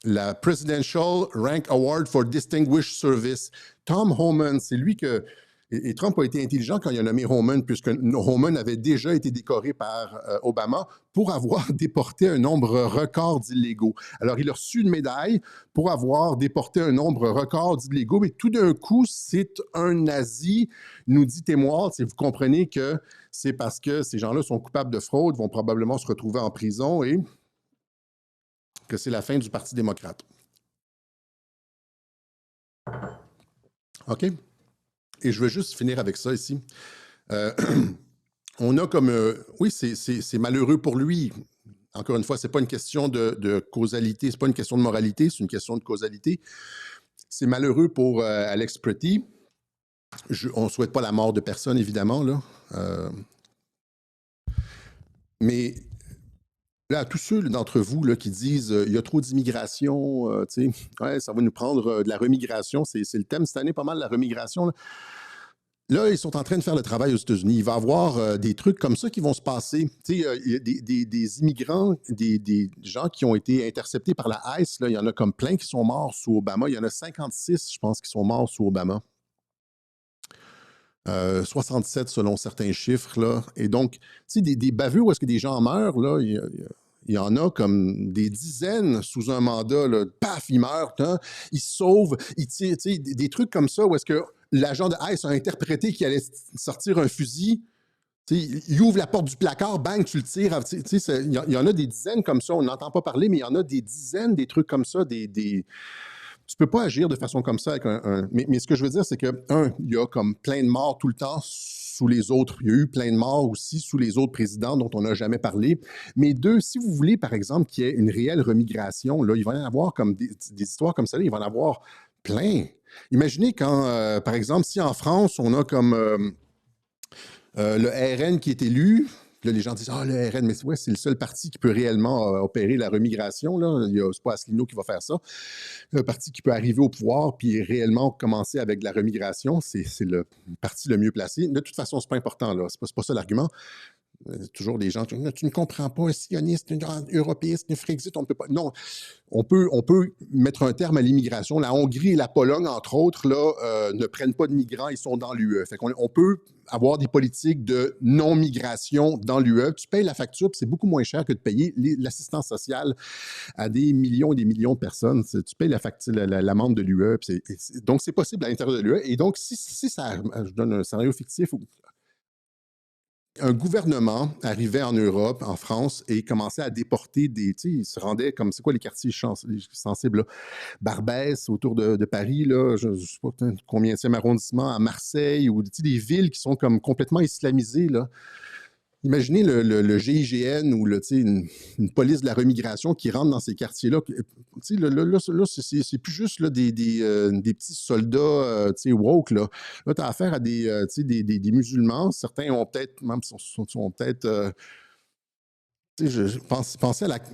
la Presidential Rank Award for Distinguished Service. Tom Homan, c'est lui que... Et Trump a été intelligent quand il a nommé Homan, puisque Homan avait déjà été décoré par Obama pour avoir déporté un nombre record d'illégaux. Alors, il a reçu une médaille pour avoir déporté un nombre record d'illégaux, mais tout d'un coup, c'est un nazi, nous dit Tim Waltz, et vous comprenez que c'est parce que ces gens-là sont coupables de fraude, vont probablement se retrouver en prison et que c'est la fin du Parti démocrate. OK? Et je veux juste finir avec ça ici. On a comme... oui, c'est malheureux pour lui. Encore une fois, ce n'est pas une question de causalité, ce n'est pas une question de moralité, c'est une question de causalité. C'est malheureux pour Alex Pretty. On ne souhaite pas la mort de personne, évidemment, là. Mais là, à tous ceux d'entre vous là, qui disent il y a trop d'immigration, ouais, ça va nous prendre de la remigration. C'est le thème cette année, pas mal, la remigration. Là, ils sont en train de faire le travail aux États-Unis. Il va y avoir des trucs comme ça qui vont se passer. Il y a des immigrants, des gens qui ont été interceptés par la ICE. Là, il y en a comme plein qui sont morts sous Obama. Il y en a 56, je pense, qui sont morts sous Obama. 67 selon certains chiffres. Là. Et donc, des baveux où est-ce que des gens meurent, là, il y en a comme des dizaines sous un mandat. Là, paf, ils meurent, hein, ils se sauvent, ils tirent, des trucs comme ça où est-ce que l'agent de ICE a interprété qu'il allait sortir un fusil. Il ouvre la porte du placard, bang, tu le tires. Il y en a des dizaines comme ça, on n'entend pas parler, mais il y en a des dizaines, des trucs comme ça, tu ne peux pas agir de façon comme ça avec mais ce que je veux dire, c'est que, il y a comme plein de morts tout le temps sous les autres. Il y a eu plein de morts aussi sous les autres présidents dont on n'a jamais parlé. Mais deux, si vous voulez, par exemple, qu'il y ait une réelle remigration, là, il va y en avoir comme des histoires comme ça, il va y en avoir plein. Imaginez quand, par exemple, si en France, on a comme le RN qui est élu, là, les gens disent « Ah, le RN, mais ouais, c'est le seul parti qui peut réellement opérer la remigration. C'est pas Asselineau qui va faire ça. Un parti qui peut arriver au pouvoir puis réellement commencer avec de la remigration, c'est le parti le mieux placé. De toute façon, c'est pas important. Là. C'est pas ça l'argument. Toujours des gens qui disent « Tu ne comprends pas, un sioniste, un européiste, un Frexit, on ne peut pas... » Non, on peut mettre un terme à l'immigration. La Hongrie et la Pologne, entre autres, là, ne prennent pas de migrants, ils sont dans l'UE. Fait qu'on peut avoir des politiques de non-migration dans l'UE. Tu payes la facture, puis c'est beaucoup moins cher que de payer l'assistance sociale à des millions et des millions de personnes. Tu payes la facture, l'amende de l'UE. Donc, c'est possible à l'intérieur de l'UE. Et donc, si ça, je donne un scénario fictif, un gouvernement arrivait en Europe, en France, et commençait à déporter des... Tu sais, il se rendait comme... C'est quoi les quartiers sensibles, là? Barbès, autour de Paris, là, je ne sais pas combienième arrondissement, à Marseille, ou tu sais, des villes qui sont comme complètement islamisées, là. Imaginez le GIGN ou tu sais, une police de la remigration qui rentre dans ces quartiers-là. Tu sais, là, c'est plus juste là, des petits soldats tu sais, woke. Là, tu as affaire à tu sais, des musulmans. Certains ont peut-être, même sont peut-être... tu sais, pensez à tu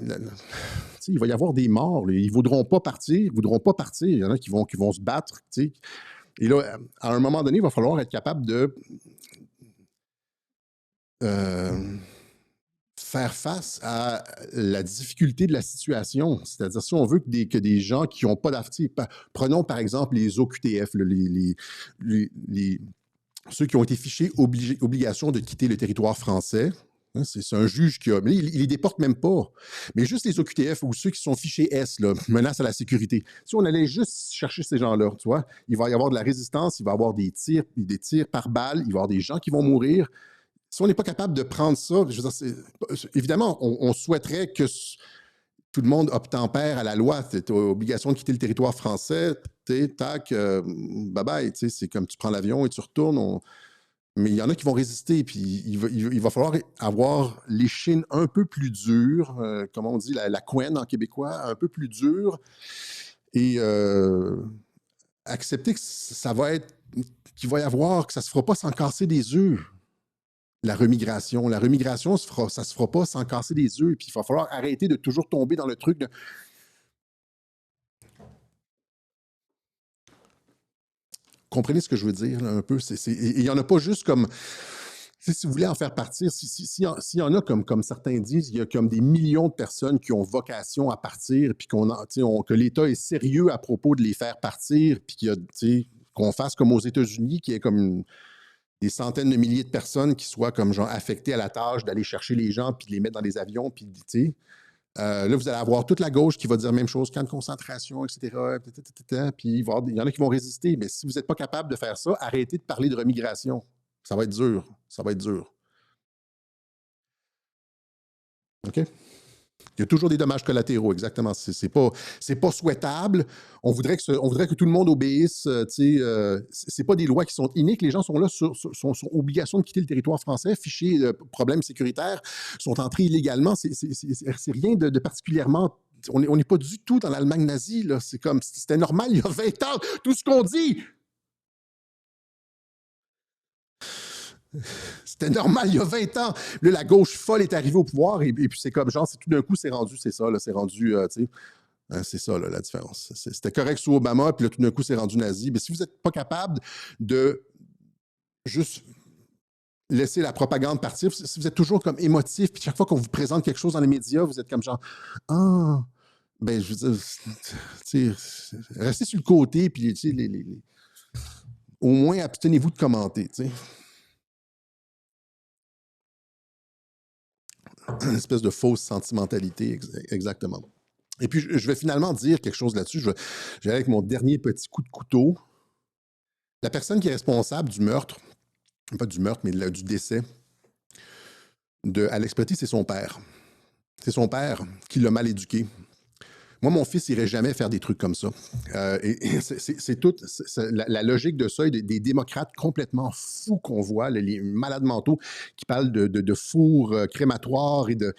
sais, il va y avoir des morts. Là. Ils ne voudront pas partir. Il y en a qui vont se battre. Tu sais. Et là, à un moment donné, il va falloir être capable de... faire face à la difficulté de la situation. C'est-à-dire, si on veut que des gens qui n'ont pas d'affaires... Prenons par exemple les OQTF, ceux qui ont été fichés obligation de quitter le territoire français. Hein, c'est un juge qui a... Mais il les déporte même pas. Mais juste les OQTF ou ceux qui sont fichés S, là, menace à la sécurité. Si on allait juste chercher ces gens-là, tu vois, il va y avoir de la résistance, il va y avoir des tirs par balle, il va y avoir des gens qui vont mourir. Si on n'est pas capable de prendre ça, je veux dire, évidemment, on souhaiterait que tout le monde obtempère à la loi. Tu as obligation de quitter le territoire français, tac, bye-bye. C'est comme tu prends l'avion et tu retournes. Mais il y en a qui vont résister. Puis il va falloir avoir les chines un peu plus dures, comme on dit, la couenne en québécois, un peu plus dure. Et accepter que ça va être... qu'il va y avoir, que ça ne se fera pas sans casser des œufs. La remigration, ça se fera pas sans casser des œufs. Puis il va falloir arrêter de toujours tomber dans le truc de... Comprenez ce que je veux dire, là, un peu? Il n'y en a pas juste comme... Si vous voulez en faire partir, s'il y en a, comme certains disent, il y a comme des millions de personnes qui ont vocation à partir, puis que l'État est sérieux à propos de les faire partir, puis qu'on fasse comme aux États-Unis, qui est comme... des centaines de milliers de personnes qui soient comme genre affectées à la tâche d'aller chercher les gens puis de les mettre dans des avions. Puis, là, vous allez avoir toute la gauche qui va dire la même chose, camp de concentration, etc. Puis il y en a qui vont résister. Mais si vous n'êtes pas capable de faire ça, arrêtez de parler de remigration. Ça va être dur. Ça va être dur. OK? Il y a toujours des dommages collatéraux, exactement. C'est pas souhaitable. On voudrait que tout le monde obéisse. C'est pas des lois qui sont iniques. Les gens sont là sont obligation de quitter le territoire français, fichés problèmes sécuritaires, sont entrés illégalement. C'est rien de particulièrement... On n'est pas du tout dans l'Allemagne nazie. C'est comme... C'était normal il y a 20 ans. Tout ce qu'on dit... C'était normal il y a 20 ans. Là, la gauche folle est arrivée au pouvoir et puis c'est comme genre, tout d'un coup, c'est rendu, c'est ça, là, c'est rendu, tu sais, c'est ça, là, la différence. C'était correct sous Obama, puis là, tout d'un coup, c'est rendu nazi. Mais si vous n'êtes pas capable de juste laisser la propagande partir, si vous êtes toujours comme émotif, puis chaque fois qu'on vous présente quelque chose dans les médias, vous êtes comme genre, ah, ben, je veux dire, tu sais, restez sur le côté, puis, tu sais, au moins, abstenez-vous de commenter, tu sais. Une espèce de fausse sentimentalité, exactement. Et puis, je vais finalement dire quelque chose là-dessus. Je vais aller avec mon dernier petit coup de couteau. La personne qui est responsable du meurtre, pas du meurtre, mais du décès de Alex Pretty, c'est son père. C'est son père qui l'a mal éduqué. Moi, mon fils n'irait jamais faire des trucs comme ça. Et c'est toute la logique de ça, et des démocrates complètement fous qu'on voit, les malades mentaux qui parlent de fours crématoires et de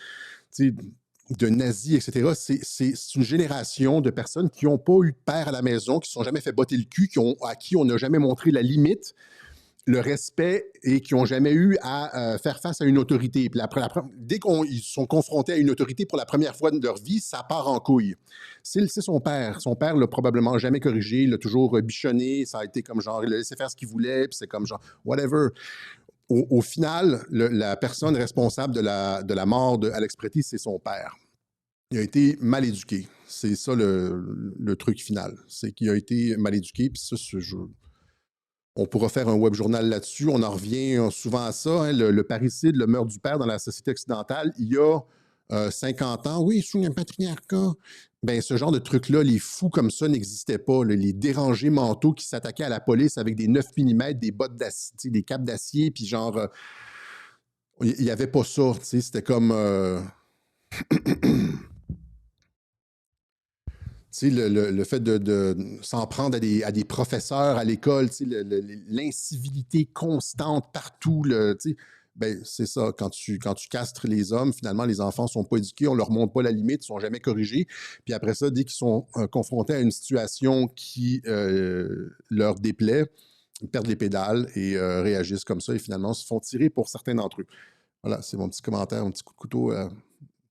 nazis, etc. C'est une génération de personnes qui n'ont pas eu de père à la maison, qui ne se sont jamais fait botter le cul, à qui on n'a jamais montré la limite, le respect et qui n'ont jamais eu à faire face à une autorité. Puis dès qu'ils sont confrontés à une autorité pour la première fois de leur vie, ça part en couille. C'est son père. Son père l'a probablement jamais corrigé, l'a toujours bichonné, ça a été comme genre, il l'a laissé faire ce qu'il voulait, puis c'est comme genre, whatever. Au final, la personne responsable de la mort d'Alex Pretty, c'est son père. Il a été mal éduqué. C'est ça le truc final. C'est qu'il a été mal éduqué, puis ça, on pourra faire un web journal là-dessus. On en revient souvent à ça. Hein, le parricide, le meurtre du père dans la société occidentale, il y a 50 ans. Oui, sous un patriarcat. Ben, ce genre de truc-là, les fous comme ça n'existaient pas. Là, les dérangés mentaux qui s'attaquaient à la police avec des 9 mm, des bottes d'acier, des capes d'acier, puis genre... il n'y avait pas ça, tu sais, c'était comme... tu sais, le fait de s'en prendre à des professeurs à l'école, tu sais, l'incivilité constante partout, tu sais, ben, c'est ça, quand tu castres les hommes, finalement, les enfants ne sont pas éduqués, on ne leur montre pas la limite, ils ne sont jamais corrigés. Puis après ça, dès qu'ils sont confrontés à une situation qui leur déplaît, ils perdent les pédales et réagissent comme ça et finalement se font tirer pour certains d'entre eux. Voilà, c'est mon petit commentaire, mon petit coup de couteau à la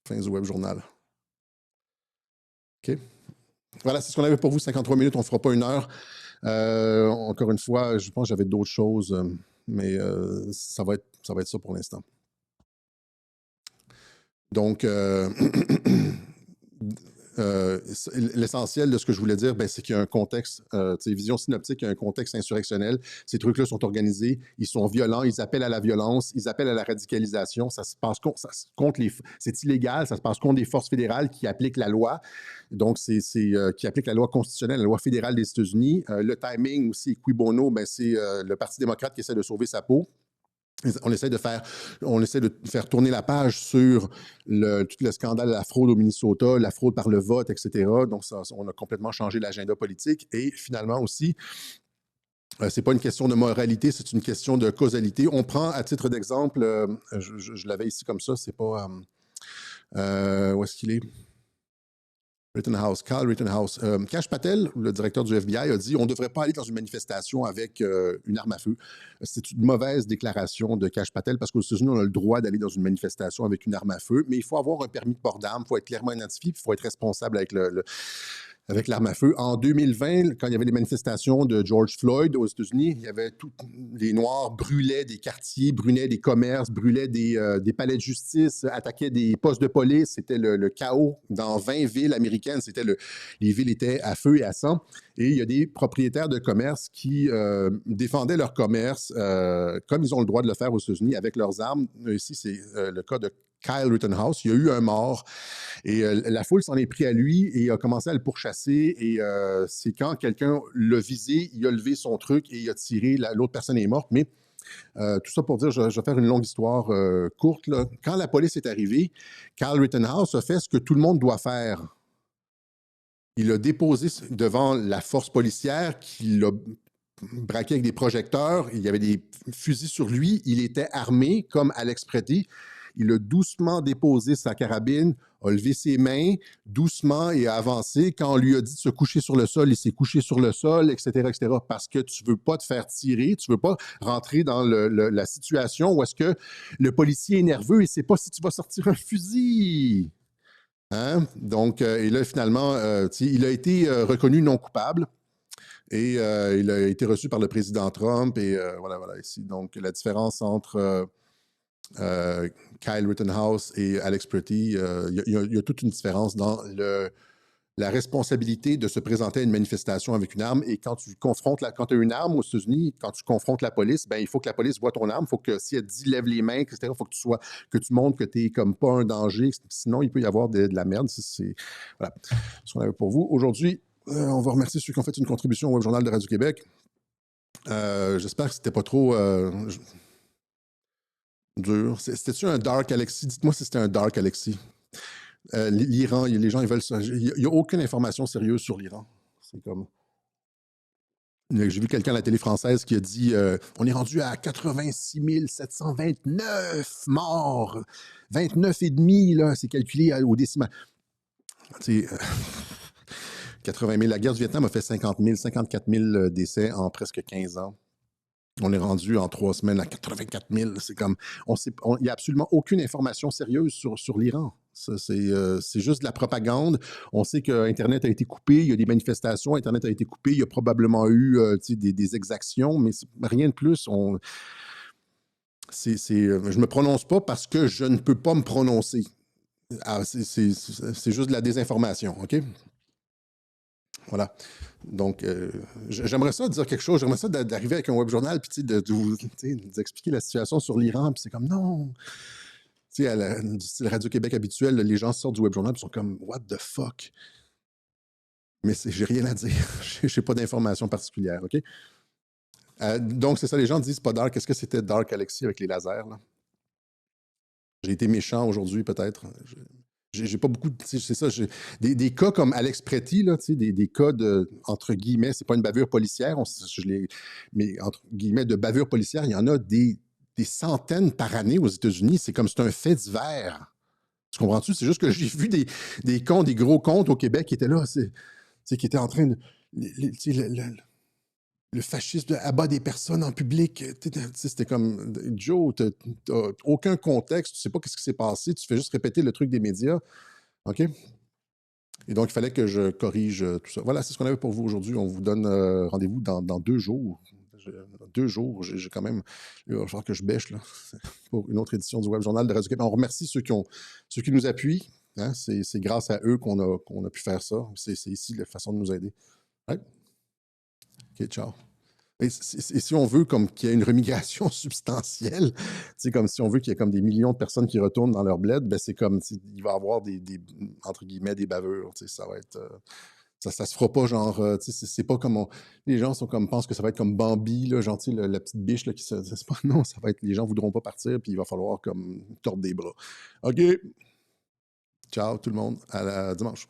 fin du web journal. OK? Voilà, c'est ce qu'on avait pour vous, 53 minutes, on ne fera pas 1 heure. Encore une fois, je pense que j'avais d'autres choses, mais ça va être ça pour l'instant. Donc, l'essentiel de ce que je voulais dire, ben, c'est qu'il y a un contexte, Vision Synoptique, il y a un contexte insurrectionnel. Ces trucs-là sont organisés, ils sont violents, ils appellent à la violence, ils appellent à la radicalisation. Ça se passe contre c'est illégal, ça se passe contre des forces fédérales qui appliquent la loi. Donc, qui appliquent la loi constitutionnelle, la loi fédérale des États-Unis. Le timing aussi, cui bono, ben, c'est le Parti démocrate qui essaie de sauver sa peau. On essaie de faire tourner la page sur tout le scandale de la fraude au Minnesota, la fraude par le vote, etc. Donc, on a complètement changé l'agenda politique. Et finalement aussi, c'est pas une question de moralité, c'est une question de causalité. On prend à titre d'exemple, je l'avais ici comme ça, c'est pas... où est-ce qu'il est? Rittenhouse, Kyle Rittenhouse. Kash Patel, le directeur du FBI, a dit on ne devrait pas aller dans une manifestation avec une arme à feu. C'est une mauvaise déclaration de Kash Patel parce qu'aux États-Unis, on a le droit d'aller dans une manifestation avec une arme à feu, mais il faut avoir un permis de port d'armes, il faut être clairement identifié, puis il faut être responsable avec l'arme à feu. En 2020, quand il y avait les manifestations de George Floyd aux États-Unis, il y avait les Noirs brûlaient des quartiers, brûlaient des commerces, brûlaient des palais de justice, attaquaient des postes de police. C'était le chaos dans 20 villes américaines. Les villes étaient à feu et à sang. Et il y a des propriétaires de commerce qui défendaient leur commerce comme ils ont le droit de le faire aux États-Unis avec leurs armes. Ici, c'est le cas de Kyle Rittenhouse. Il y a eu un mort et la foule s'en est pris à lui et a commencé à le pourchasser. Et c'est quand quelqu'un l'a visé, il a levé son truc et il a tiré. L'autre personne est morte. Mais tout ça pour dire, je vais faire une longue histoire courte, là. Quand la police est arrivée, Kyle Rittenhouse a fait ce que tout le monde doit faire. Il a déposé devant la force policière qui l'a braqué avec des projecteurs. Il y avait des fusils sur lui. Il était armé comme Alex Preddy. Il a doucement déposé sa carabine, a levé ses mains doucement et a avancé. Quand on lui a dit de se coucher sur le sol, il s'est couché sur le sol, etc., etc. Parce que tu ne veux pas te faire tirer, tu ne veux pas rentrer dans la situation où est-ce que le policier est nerveux et ne sait pas si tu vas sortir un fusil. Hein? Donc, et là, finalement, il a été reconnu non coupable et il a été reçu par le président Trump. Et voilà, ici. Donc, la différence entre Kyle Rittenhouse et Alex Pretty, il y a toute une différence dans la responsabilité de se présenter à une manifestation avec une arme. Et quand tu as une arme aux États-Unis, quand tu confrontes la police, ben, il faut que la police voit ton arme. Il faut que si elle dit lève les mains, etc., il faut que tu montres que tu n'es comme pas un danger. Sinon, il peut y avoir de la merde. Voilà ce qu'on avait pour vous. Aujourd'hui, on va remercier ceux qui ont fait une contribution au Web Journal de Radio-Québec. J'espère que c'était pas trop dur. C'était-tu un dark Alexis? Dites-moi si c'était un dark Alexis. L'Iran, les gens, ils veulent ça. Il n'y a aucune information sérieuse sur l'Iran. C'est comme... J'ai vu quelqu'un à la télé française qui a dit on est rendu à 86 729 morts. 29,5, là, c'est calculé au décimal. 80 000. La guerre du Vietnam a fait 50 000, 54 000 décès en presque 15 ans. On est rendu en 3 semaines à 84 000. C'est comme... Il n'y a absolument aucune information sérieuse sur l'Iran. C'est juste de la propagande. On sait qu'Internet a été coupé, il y a des manifestations, Internet a été coupé, il y a probablement eu des exactions, mais rien de plus. Je ne me prononce pas parce que je ne peux pas me prononcer. C'est juste de la désinformation, OK? Voilà. Donc, j'aimerais ça dire quelque chose. J'aimerais ça d'arriver avec un web journal puis de vous expliquer la situation sur l'Iran. Puis c'est comme, non... Tu sais, à du style Radio-Québec habituel, les gens sortent du web journal et sont comme « What the fuck? » Mais j'ai rien à dire. J'ai pas d'informations particulières, OK? Donc, c'est ça, les gens disent « pas dark ». Est-ce que c'était dark, Alexis, avec les lasers, là? J'ai été méchant aujourd'hui, peut-être. J'ai pas beaucoup de. C'est ça. Des cas comme Alex Pretty, là, des cas de, entre guillemets, c'est pas une bavure policière, mais entre guillemets, de bavure policière, il y en a des centaines par année aux États-Unis. C'est comme c'est un fait divers. Tu comprends-tu? C'est juste que j'ai vu des gros comptes au Québec qui étaient là, qui étaient en train de. Le fascisme abat des personnes en public. C'était comme, Joe, t'as aucun contexte, tu sais pas ce qui s'est passé, tu fais juste répéter le truc des médias. OK? Et donc, il fallait que je corrige tout ça. Voilà, c'est ce qu'on avait pour vous aujourd'hui. On vous donne rendez-vous dans 2 jours. 2 jours, j'ai quand même... Il va falloir que je bêche, là, pour une autre édition du Web Journal de Radio-Québec. On remercie ceux qui nous appuient. Hein? C'est grâce à eux qu'on a pu faire ça. C'est ici la façon de nous aider. Ouais? OK, ciao. Et si on veut comme qu'il y ait une remigration substantielle, c'est comme si on veut qu'il y ait comme des millions de personnes qui retournent dans leur bled, ben c'est comme il va y avoir entre guillemets des bavures. Ça va être ça se fera pas genre c'est pas comme les gens sont comme pensent que ça va être comme Bambi là, genre la petite biche là qui c'est pas non, ça va être les gens voudront pas partir puis il va falloir comme tordre des bras. OK. Ciao tout le monde, à dimanche.